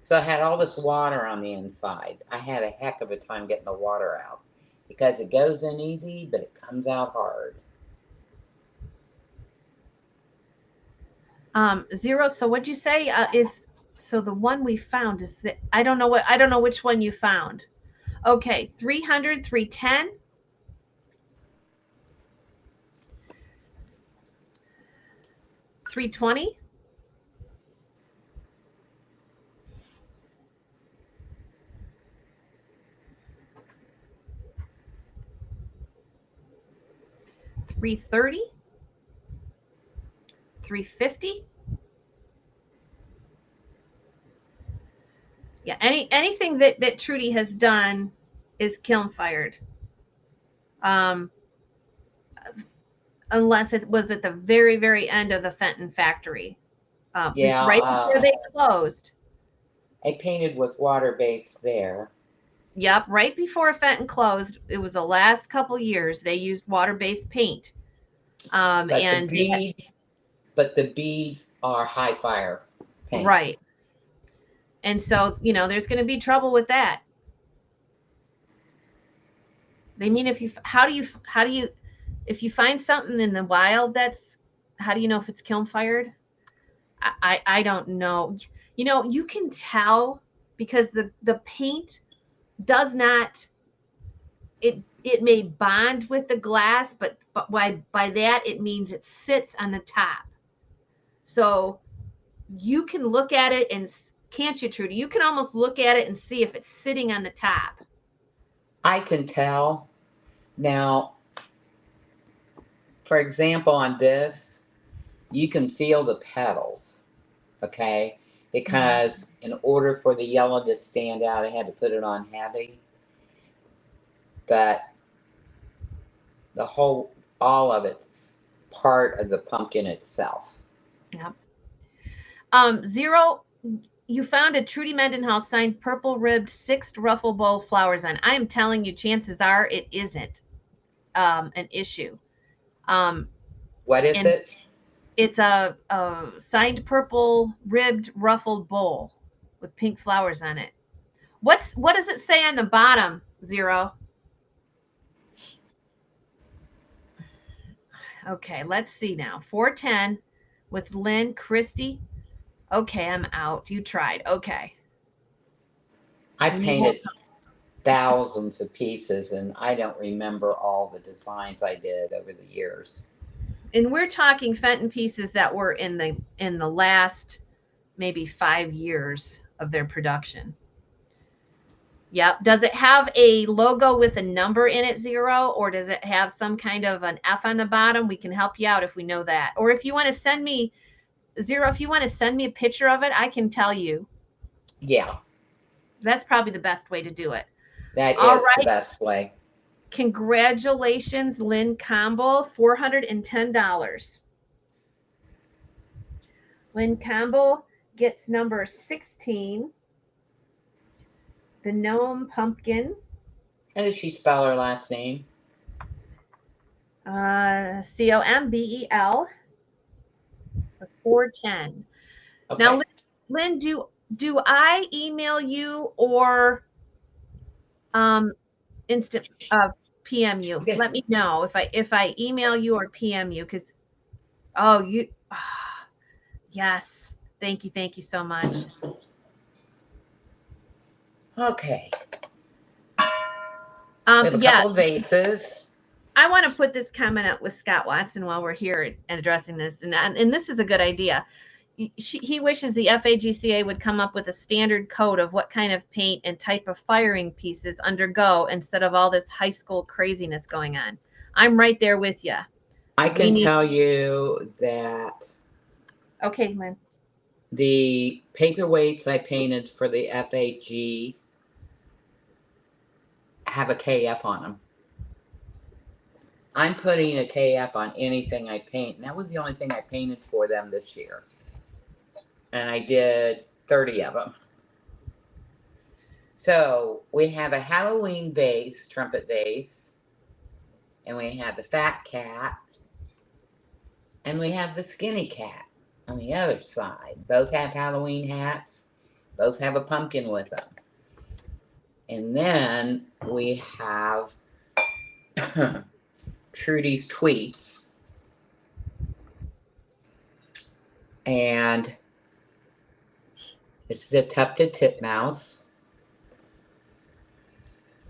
So I had all this water on the inside. I had a heck of a time getting the water out because it goes in easy, but it comes out hard. Zero. So what'd you say? So the one we found is that I don't know which one you found. Okay, 300, 310. 320. 330. 350. Yeah, anything that Trudy has done is kiln fired. Unless it was at the very, very end of the Fenton factory. Yeah, right before they closed. I painted with water base there. Yep, right before Fenton closed, it was the last couple years they used water-based paint. But the beads are high fire paint. Right. And so, there's going to be trouble with that. I mean, if you find something in the wild how do you know if it's kiln fired? I don't know. You can tell because the paint does not, it may bond with the glass, but by that it means it sits on the top. So you can look at it and, can't you, Trudy? You can almost look at it and see if it's sitting on the top. I can tell. Now, for example, on this, you can feel the petals, okay? Because in order for the yellow to stand out, I had to put it on heavy. But all of it's part of the pumpkin itself. Yep. Zero, you found a Trudy Mendenhall signed purple ribbed 6th ruffle bowl flowers on. I am telling you, chances are it isn't an issue. What is it? It's a signed purple ribbed ruffled bowl with pink flowers on it. What does it say on the bottom, Zero? Okay, let's see now. 410 with Lynn, Christy. Okay, I'm out. You tried. Okay. I painted thousands of pieces, and I don't remember all the designs I did over the years. And we're talking Fenton pieces that were in the last maybe 5 years of their production. Yep. Does it have a logo with a number in it, Zero, or does it have some kind of an F on the bottom? We can help you out if we know that. Or if you want to send me, Zero, if you want to send me a picture of it, I can tell you. Yeah. That's probably the best way to do it. That is the best way. Congratulations, Lynn Campbell, $410. Lynn Campbell gets number 16, the gnome pumpkin. How does she spell her last name? Combel, for 410. Okay. Now, Lynn, do I email you or instant PM you? Okay. Let me know if I email you or PM you, because yes, thank you so much. Okay. We have a couple of vases. I want to put this comment up with Scott Watson while we're here and addressing this, and this is a good idea. He wishes the FAGCA would come up with a standard code of what kind of paint and type of firing pieces undergo instead of all this high school craziness going on. I'm right there with you. I can tell you that. Okay, Lynn. The paperweights I painted for the FAG have a KF on them. I'm putting a KF on anything I paint. And that was the only thing I painted for them this year. And I did 30 of them. So we have a Halloween vase, trumpet vase. And we have the fat cat. And we have the skinny cat on the other side. Both have Halloween hats. Both have a pumpkin with them. And then we have Trudy's tweets. And this is a tufted titmouse.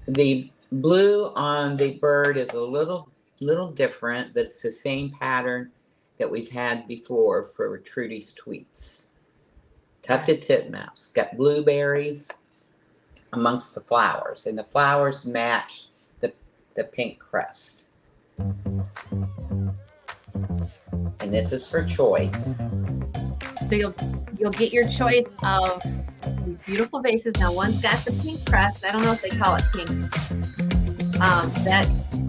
The blue on the bird is a little different, but it's the same pattern that we've had before for Trudy's tweets. Tufted titmouse. Got blueberries amongst the flowers, and the flowers match the pink crest. And this is for choice. So you'll get your choice of these beautiful vases. Now one's got the pink crest. I don't know if they call it pink.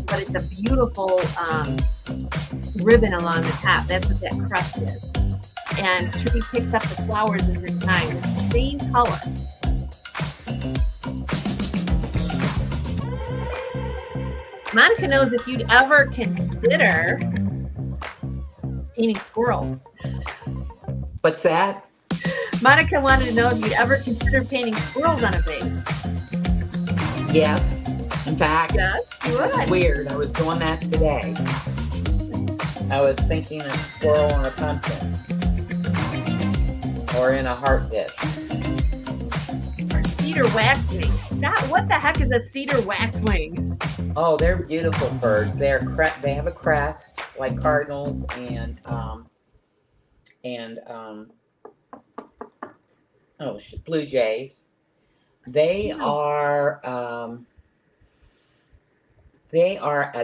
But it's a beautiful ribbon along the top. That's what that crest is. And Trudy picks up the flowers in her time. It's the same color. Monica knows if you'd ever consider painting squirrels. What's that? Monica wanted to know if you'd ever consider painting squirrels on a vase. Yes. In fact, yes, you would. It's weird. I was doing that today. I was thinking of a squirrel on a pumpkin. Or in a heart dish. Or cedar waxwing. God, what the heck is a cedar waxwing? Oh, they're beautiful birds. They have a crest like cardinals and blue jays. They are a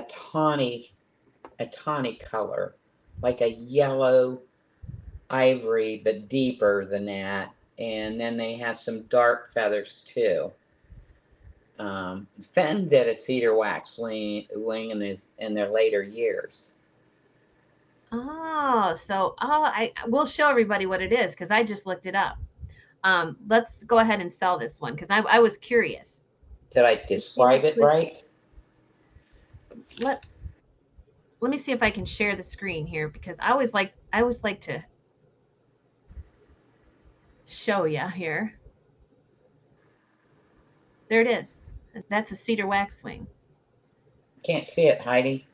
tawny color, like a yellow ivory, but deeper than that. And then they have some dark feathers too. Fenton did a cedar wax wing in their later years. Oh, so we'll show everybody what it is because I just looked it up. Let's go ahead and sell this one because I was curious. Did I describe it right? Let me see if I can share the screen here because I always like to show you here. There it is. That's a cedar waxwing. Can't see it, Heidi.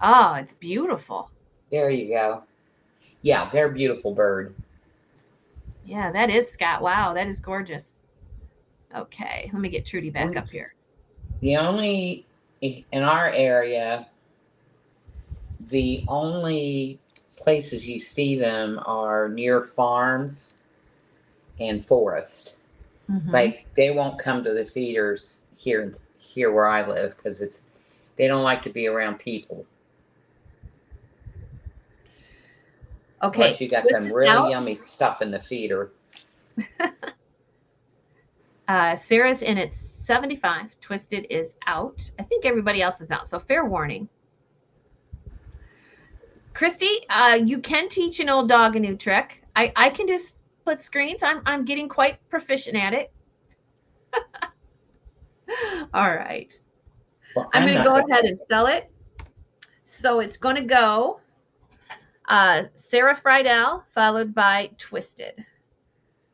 Oh, it's beautiful. There you go. Yeah, they're a beautiful bird. Yeah, that is Scott. Wow, that is gorgeous. Okay, let me get Trudy back up here. In our area, the only places you see them are near farms and forest. Mm-hmm. Like they won't come to the feeders here where I live because they don't like to be around people. Okay. Unless you got some really yummy stuff in the feeder. Sarah's in at 75. Twisted is out. I think everybody else is out. So fair warning. Christy, you can teach an old dog a new trick. I can do split screens. I'm getting quite proficient at it. All right. Well, I'm going to go ahead and sell it. So it's going to go Sarah Friedel followed by Twisted.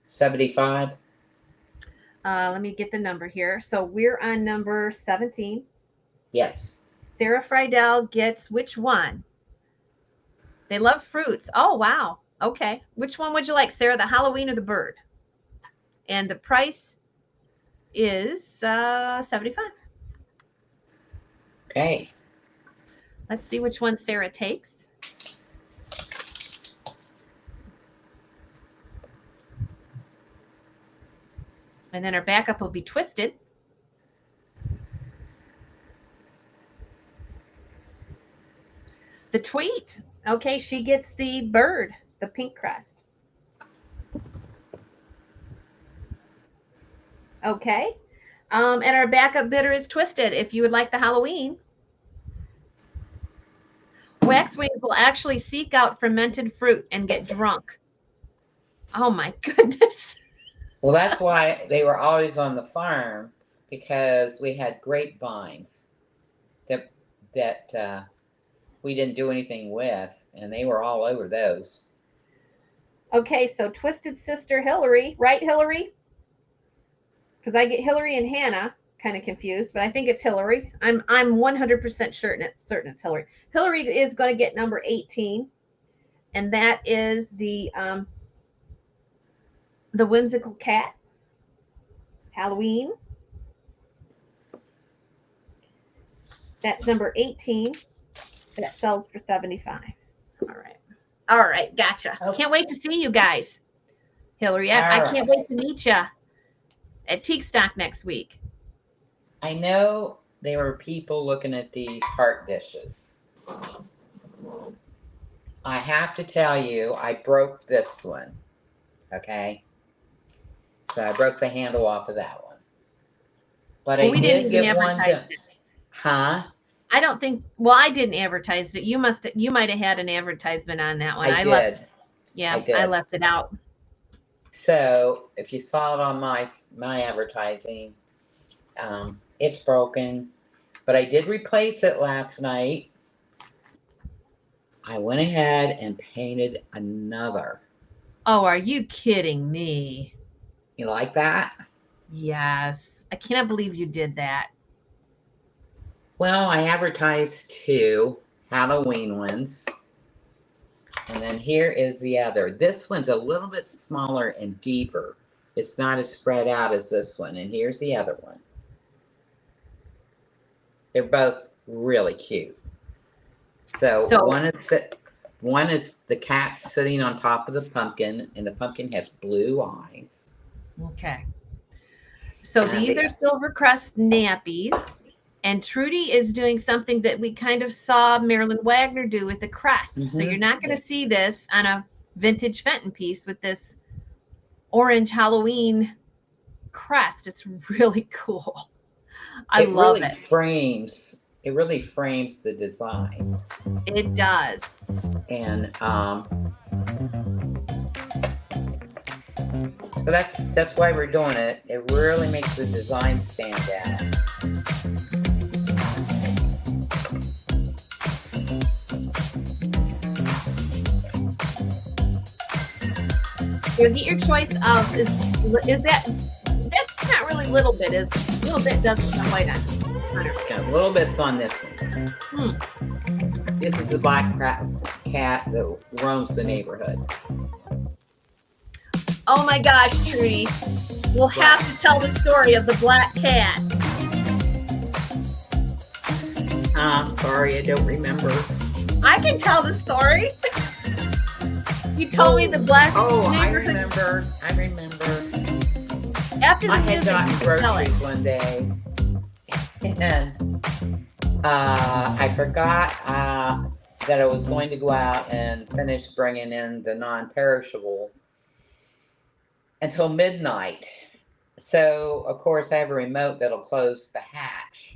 75. Let me get the number here. So we're on number 17. Yes. Sarah Friedel gets which one? They love fruits. Oh, wow. Okay. Which one would you like, Sarah, the Halloween or the bird? And the price is 75. Okay. Let's see which one Sarah takes. And then our backup will be Twisted. The Tweet. Okay, she gets the bird, the pink crest. Okay. And our backup bidder is Twisted. If you would like the Halloween, waxwings will actually seek out fermented fruit and get drunk. Oh my goodness. Well, that's why they were always on the farm, because we had grapevines that we didn't do anything with, and they were all over those. Okay, so Twisted Sister Hillary, right, Hillary? Because I get Hillary and Hannah kind of confused, but I think it's Hillary. I'm 100% certain it's Hillary. Hillary is going to get number 18, and that is the whimsical cat. Halloween. That's number 18. That sells for 75. All right, gotcha. Okay. Can't wait to see you guys, Hillary. I can't wait to meet you at Teak Stock next week. I know there were people looking at these heart dishes. I have to tell you, I broke this one. Okay, so I broke the handle off of that one. But well, I did get one to, huh? I don't think. Well, I didn't advertise it. You might have had an advertisement on that one. I did. I left it out. So if you saw it on my advertising, it's broken. But I did replace it last night. I went ahead and painted another. Oh, are you kidding me? You like that? Yes. I cannot believe you did that. Well, I advertised 2 Halloween ones. And then here is the other. This one's a little bit smaller and deeper. It's not as spread out as this one. And here's the other one. They're both really cute. So one is the cat sitting on top of the pumpkin, and the pumpkin has blue eyes. Okay. So these are Silver Crest nappies. And Trudy is doing something that we kind of saw Marilyn Wagner do with the crest. Mm-hmm. So you're not going to see this on a vintage Fenton piece with this orange Halloween crest. It's really cool. I love it. It really frames the design. It does. And so that's why we're doing it. It really makes the design stand out. You'll get your choice of is that's not really little bit, is little bit doesn't come white on it. Yeah, a little bit's on this one. This is the black cat that roams the neighborhood. Oh my gosh, Trudy. We'll have to tell the story of the black cat. I'm sorry, I don't remember. I can tell the story. You told me the black. Oh, I remember. After the I had gotten groceries one day, and I forgot that I was going to go out and finish bringing in the non-perishables until midnight. So, of course, I have a remote that'll close the hatch,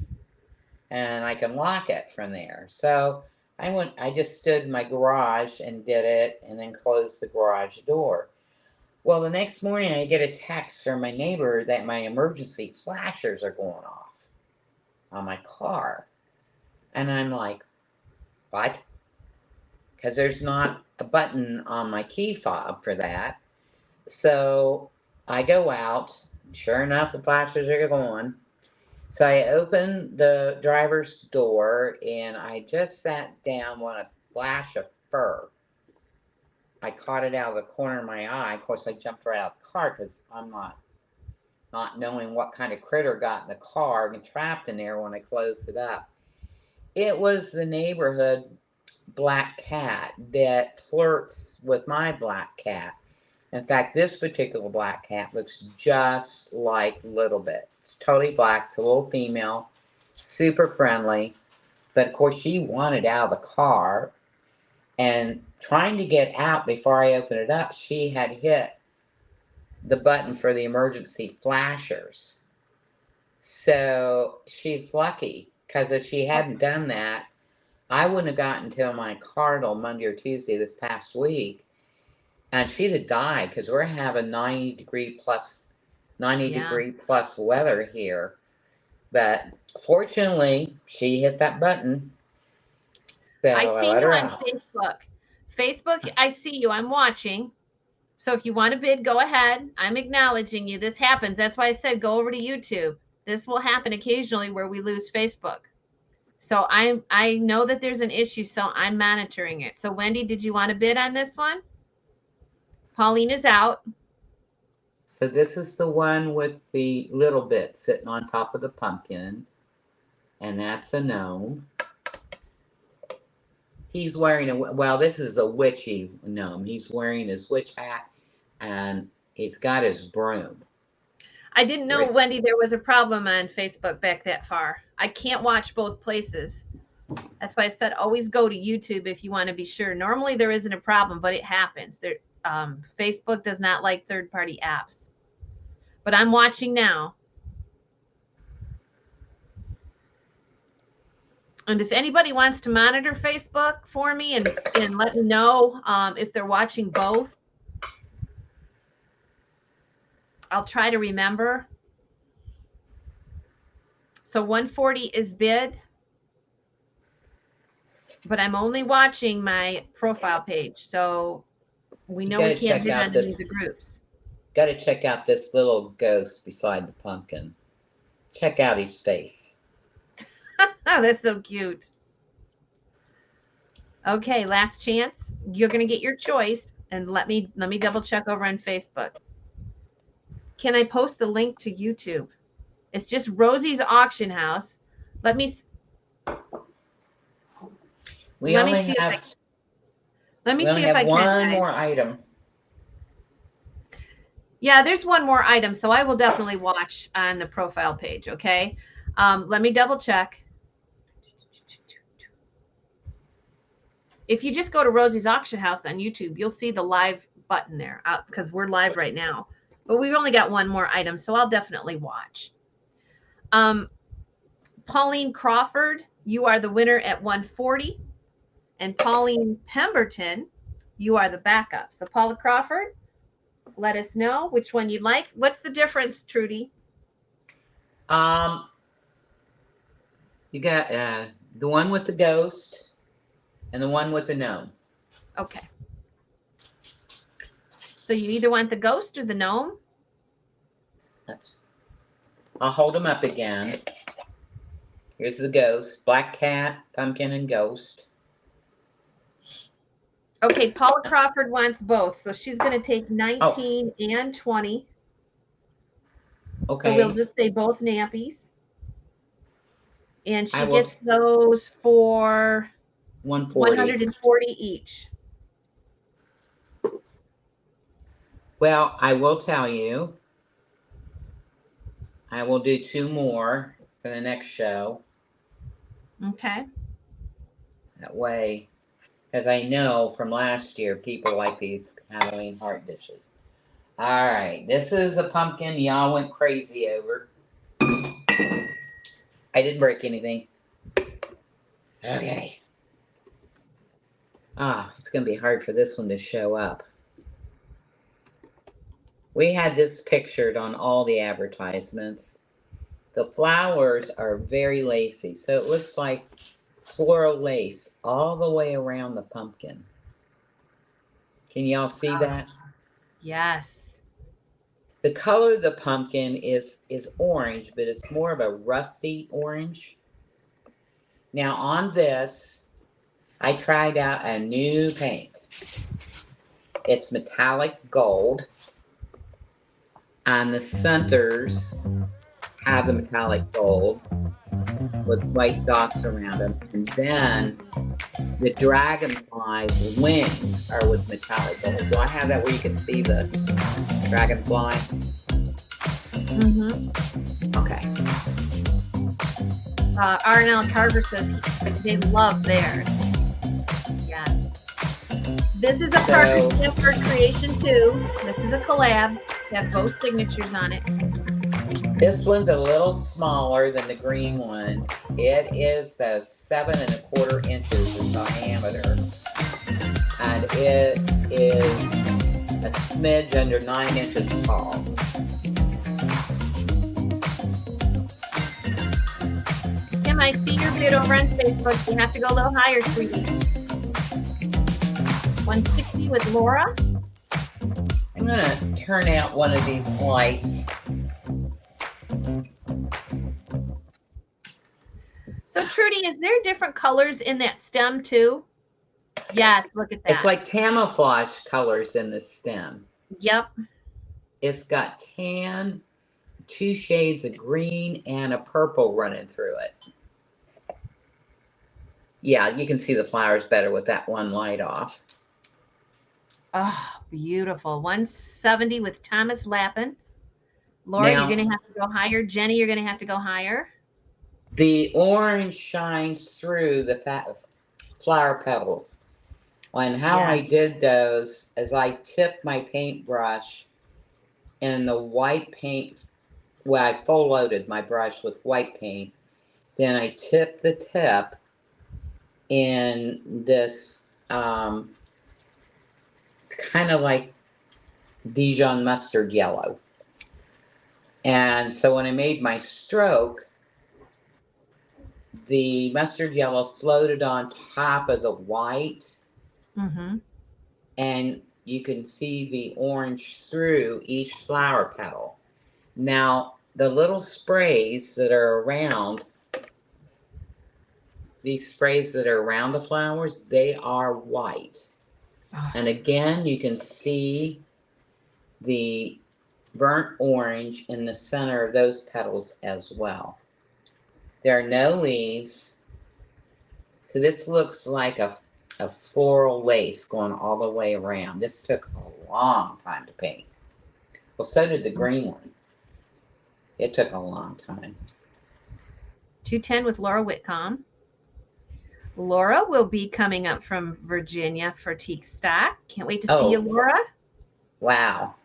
and I can lock it from there. So I just stood in my garage and did it, and then closed the garage door. Well, the next morning I get a text from my neighbor that my emergency flashers are going off on my car. And I'm like, what? Because there's not a button on my key fob for that. So I go out. Sure enough, the flashers are going. So I opened the driver's door, and I just sat down when a flash of fur. I caught it out of the corner of my eye. Of course, I jumped right out of the car because I'm not knowing what kind of critter got in the car and trapped in there when I closed it up. It was the neighborhood black cat that flirts with my black cat. In fact, this particular black cat looks just like Little Bit. It's totally black. It's a little female, super friendly. But of course, she wanted out of the car. And trying to get out before I opened it up, she had hit the button for the emergency flashers. So she's lucky, because if she hadn't done that, I wouldn't have gotten to my car till Monday or Tuesday this past week. And she'd have died, because we're having 90 degree plus weather here. But fortunately, she hit that button. So I see you on Facebook. Facebook, I see you. I'm watching. So if you want to bid, go ahead. I'm acknowledging you. This happens. That's why I said go over to YouTube. This will happen occasionally where we lose Facebook. So I know that there's an issue, so I'm monitoring it. So Wendy, did you want to bid on this one? Pauline is out. So this is the one with the Little Bit sitting on top of the pumpkin. And that's a gnome. He's wearing well, this is a witchy gnome. He's wearing his witch hat and he's got his broom. I didn't know, Wendy, there was a problem on Facebook back that far. I can't watch both places. That's why I said always go to YouTube if you want to be sure. Normally there isn't a problem, but it happens. Facebook does not like third-party apps. But I'm watching now. And if anybody wants to monitor Facebook for me and let me know if they're watching both, I'll try to remember. So 140 is bid, but I'm only watching my profile page. So we know we can't bid on any of the groups. Got to check out this little ghost beside the pumpkin. Check out his face. Oh, that's so cute. Okay, last chance. You're going to get your choice, and let me double check over on Facebook. Can I post the link to YouTube? It's just Rosie's Auction House. Let me see if I can. One more item. Yeah, there's one more item, so I will definitely watch on the profile page, okay? Let me double check. If you just go to Rosie's Auction House on YouTube, you'll see the live button there because we're live right now. But we've only got one more item, so I'll definitely watch. Pauline Crawford, you are the winner at 140. And Pauline Pemberton, you are the backup. So Paula Crawford, let us know which one you'd like. What's the difference, Trudy? You got the one with the ghost and the one with the gnome. Okay. So you either want the ghost or the gnome? I'll hold them up again. Here's the ghost, black cat, pumpkin, and ghost. Okay, Paula Crawford wants both, so she's going to take 19 and 20. Okay. So we'll just say both nappies. And she gets those for 140 each. Well, I will tell you, I will do 2 more for the next show. Okay. That way, because I know from last year, people like these Halloween heart dishes. All right, this is a pumpkin y'all went crazy over. I didn't break anything. Okay. It's going to be hard for this one to show up. We had this pictured on all the advertisements. The flowers are very lacy, so it looks like floral lace all the way around the pumpkin. Can y'all see that? Yes. The color of the pumpkin is orange, but it's more of a rusty orange. Now on this, I tried out a new paint. It's metallic gold. On the centers, have the metallic gold with white dots around them. And then the dragonfly's wings are with metallic gold. Do I have that where you can see the dragonfly? Mm-hmm. Okay. R&L Carver says they love theirs. Yes. This is a Parker Stanford creation too. This is a collab. They have both signatures on it. This one's a little smaller than the green one. It is 7 1/4 inches in diameter. And it is a smidge under 9 inches tall. Tim, I see your bid over on Facebook. You have to go a little higher, sweetie. 160 with Laura. I'm going to turn out one of these lights. So, Trudy, is there different colors in that stem too? Yes, look at that. It's like camouflage colors in the stem. Yep. It's got tan, 2 shades of green, and a purple running through it. Yeah, you can see the flowers better with that one light off. Oh, beautiful. 170 with Thomas Lappin. Laura, now, you're going to have to go higher. Jenny, you're going to have to go higher. The orange shines through the flower petals. And how I did those is I tipped my paintbrush in the white paint. Well, I full loaded my brush with white paint. Then I tipped the tip in this, it's kind of like Dijon mustard yellow. And so when I made my stroke, the mustard yellow floated on top of the white. Mm-hmm. And you can see the orange through each flower petal. Now, the little sprays that are around, these sprays that are around the flowers, they are white. Oh. And again, you can see the burnt orange in the center of those petals as well. There are no leaves. So this looks like a floral lace going all the way around. This took a long time to paint. Well, so did the green one. It took a long time. 210 with Laura Whitcomb. Laura will be coming up from Virginia for Teak Stock. Can't wait to see you, Laura. Wow.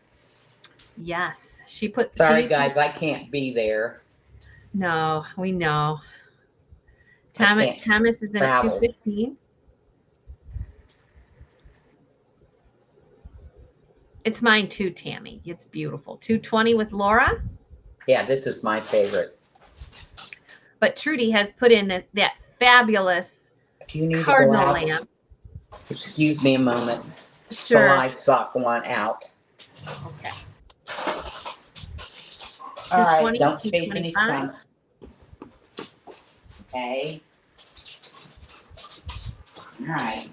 Yes. She put. Sorry, guys, I can't be there. No, we know. Thomas is in at 215. It's mine too, Tammy. It's beautiful. 220 with Laura. Yeah, this is my favorite. But Trudy has put in that fabulous cardinal lamp. Excuse me a moment. Sure. The livestock one out. Okay. All right, don't chase any stumps. Okay. All right.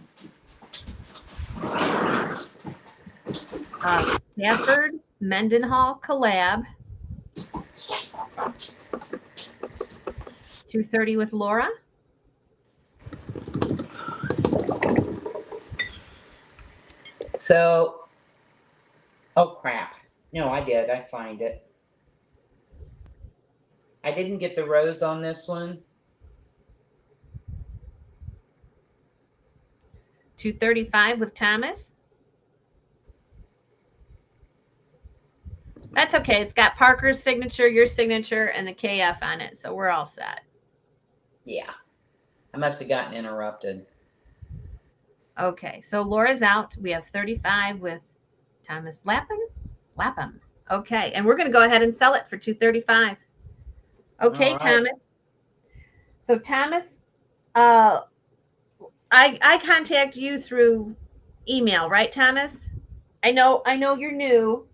Stanford Mendenhall collab. 230 with Laura. So, oh crap. No, I did. I signed it. I didn't get the rose on this one. 235 with Thomas. That's okay. It's got Parker's signature, your signature, and the KF on it. So we're all set. Yeah. I must have gotten interrupted. Okay. So Laura's out. We have 35 with Thomas Lapham. Okay. And we're going to go ahead and sell it for 235. Okay, right. Thomas. So Thomas, I contact you through email, right, Thomas? I know you're new.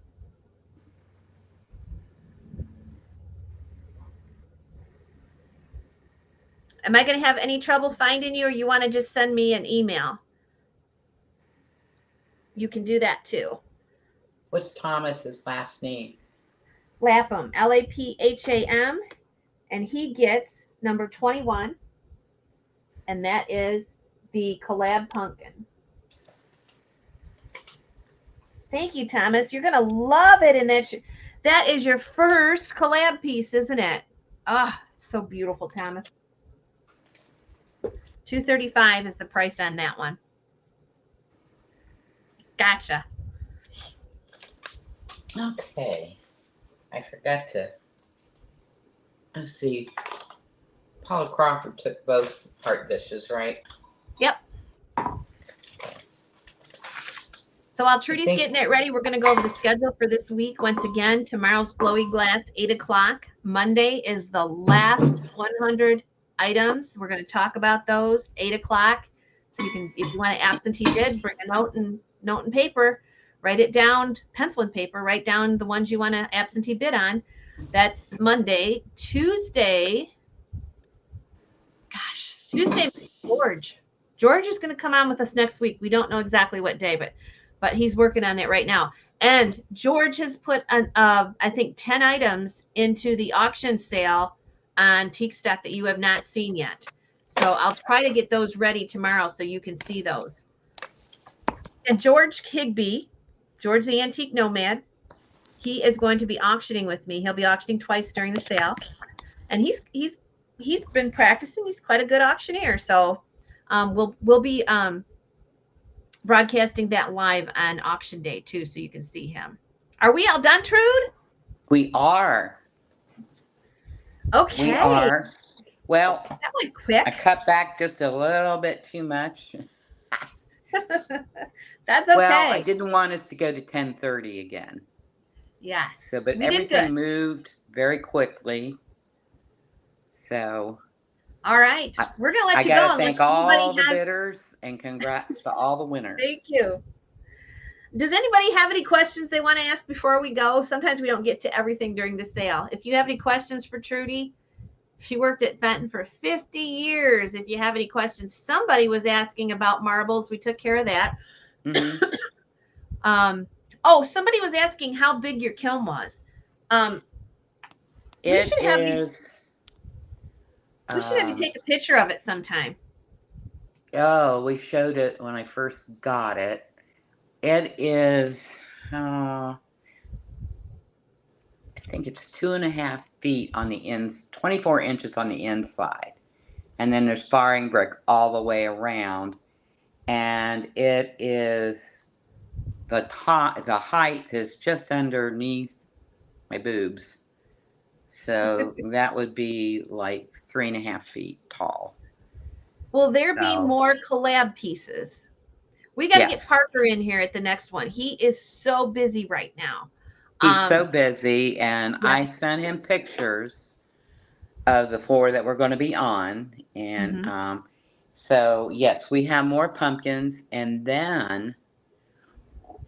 Am I going to have any trouble finding you, or you want to just send me an email? You can do that too. What's Thomas's last name? Lapham, Lapham, and he gets number 21, and that is the collab pumpkin. Thank you, Thomas. You're gonna love it, and that is your first collab piece, isn't it? Ah, it's so beautiful, Thomas. $235 is the price on that one. Gotcha. Okay. I forgot to. Let's see. Paula Crawford took both heart dishes, right? Yep. So while Trudy's getting it ready, we're going to go over the schedule for this week. Once again, tomorrow's Glowy Glass, 8 o'clock. Monday is the last 100 items. We're going to talk about those, 8 o'clock. So you can, if you want to absentee bid, bring a note and paper, write it down, pencil and paper, write down the ones you want to absentee bid on. That's Monday. Tuesday, George is going to come on with us next week. We don't know exactly what day, but he's working on it right now. And George has put, I think, 10 items into the auction sale on Teak Stock that you have not seen yet. So I'll try to get those ready tomorrow so you can see those. And George Higby, George the Antique Nomad, he is going to be auctioning with me. He'll be auctioning twice during the sale. And he's been practicing. He's quite a good auctioneer. So we'll be broadcasting that live on auction day too, so you can see him. Are we all done, Trude? We are. Okay. We are. Well, that went quick. I cut back just a little bit too much. That's okay. Well, I didn't want us to go to 10:30 again. Yes. So, but everything moved very quickly. So. All right. We're going to let you go. I got to thank all the bidders and congrats to all the winners. Thank you. Does anybody have any questions they want to ask before we go? Sometimes we don't get to everything during the sale. If you have any questions for Trudy, she worked at Fenton for 50 years. If you have any questions, somebody was asking about marbles. We took care of that. Mm-hmm. Somebody was asking how big your kiln was. We should have you take a picture of it sometime. Oh, we showed it when I first got it. It is, I think it's 2.5 feet on the ends, 24 inches on the inside. And then there's firing brick all the way around. And it is, the height is just underneath my boobs. So that would be like 3.5 feet tall. Will there be more collab pieces? We got to get Parker in here at the next one. He is so busy right now. He's so busy, and I sent him pictures of the 4 that we're going to be on. And so, yes, we have more pumpkins, and then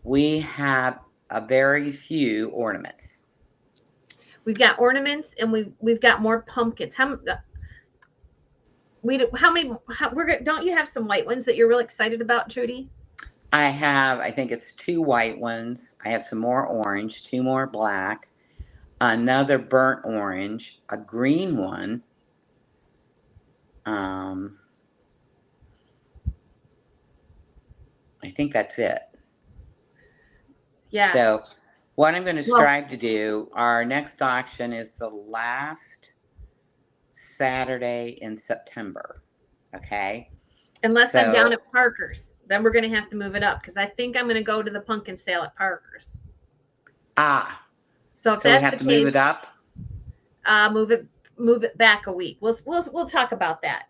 we have a very few ornaments. We've got ornaments, and we've got more pumpkins. Don't you have some white ones that you're really excited about, Trudy? I think it's 2 white ones. I have some more orange, 2 more black, another burnt orange, a green one. I think that's it. Yeah. So what I'm going to strive to do, our next auction is the last Saturday in September. Okay. Unless I'm down at Parker's. Then we're going to have to move it up because I think I'm going to go to the pumpkin sale at Parker's. So if that's we have to move it up? Move it back a week. We'll talk about that.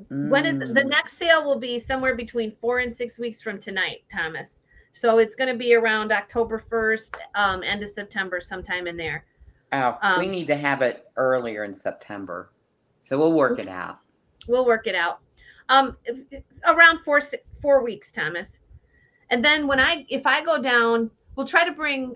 When is the next sale? Will be somewhere between 4 and 6 weeks from tonight, Thomas. So it's going to be around October 1st, end of September, sometime in there. We need to have it earlier in September. So we'll work it out. We'll work it out. Around 4 weeks, Thomas. And then if I go down, we'll try to bring,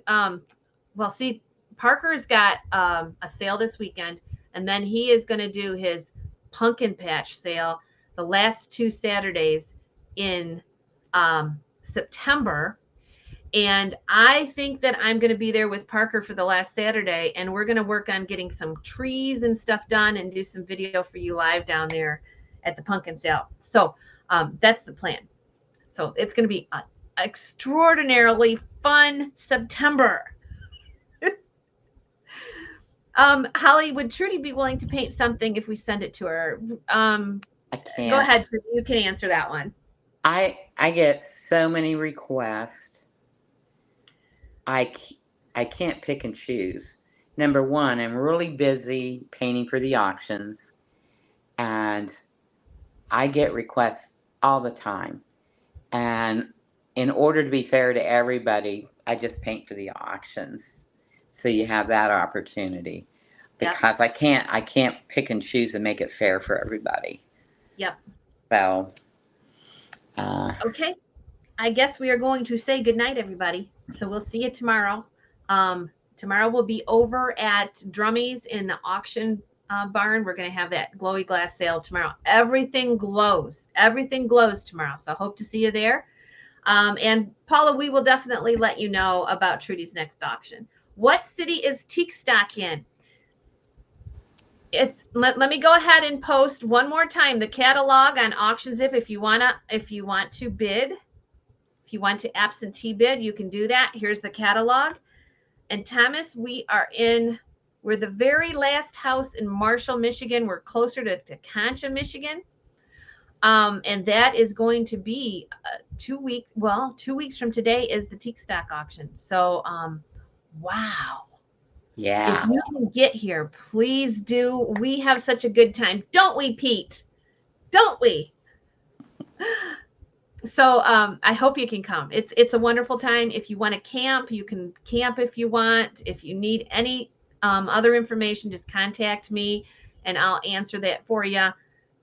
Parker's got a sale this weekend, and then he is going to do his pumpkin patch sale the last 2 Saturdays in September. And I think that I'm going to be there with Parker for the last Saturday, and we're going to work on getting some trees and stuff done and do some video for you live down there at the pumpkin sale. So that's the plan. So it's going to be an extraordinarily fun September. Holly, would Trudy be willing to paint something if we send it to her? I can't. Go ahead, Trudy. You can answer that one. I get so many requests. I can't pick and choose. Number one, I'm really busy painting for the auctions, and I get requests all the time. And in order to be fair to everybody, I just paint for the auctions. So you have that opportunity. Because I can't pick and choose and make it fair for everybody. Yep. So okay. I guess we are going to say goodnight, everybody. So we'll see you tomorrow. Tomorrow we'll be over at Drummy's in the auction barn. We're going to have that glowy glass sale tomorrow. Everything glows. Everything glows tomorrow. So I hope to see you there. And Paula, we will definitely let you know about Trudy's next auction. What city is teak stock in? Let me go ahead and post one more time the catalog on AuctionZip if you want to bid. If you want to absentee bid, you can do that. Here's the catalog. And Thomas, we're the very last house in Marshall, Michigan. We're closer to Concha, Michigan. And that is going to be 2 weeks. Well, 2 weeks from today is the teak stock auction. So, wow. Yeah. If you can get here, please do. We have such a good time. Don't we, Pete? Don't we? So I hope you can come. It's a wonderful time. If you want to camp, you can camp if you want. If you need any other information, just contact me and I'll answer that for you.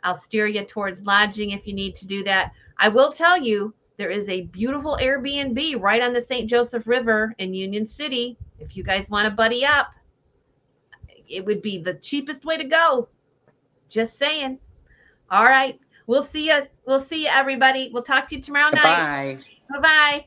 I'll steer you towards lodging if you need to do that. I will tell you, there is a beautiful Airbnb right on the St. Joseph River in Union City. If you guys want to buddy up, it would be the cheapest way to go. Just saying. All right. We'll see you. We'll see you, everybody. We'll talk to you tomorrow night. Bye. Bye-bye.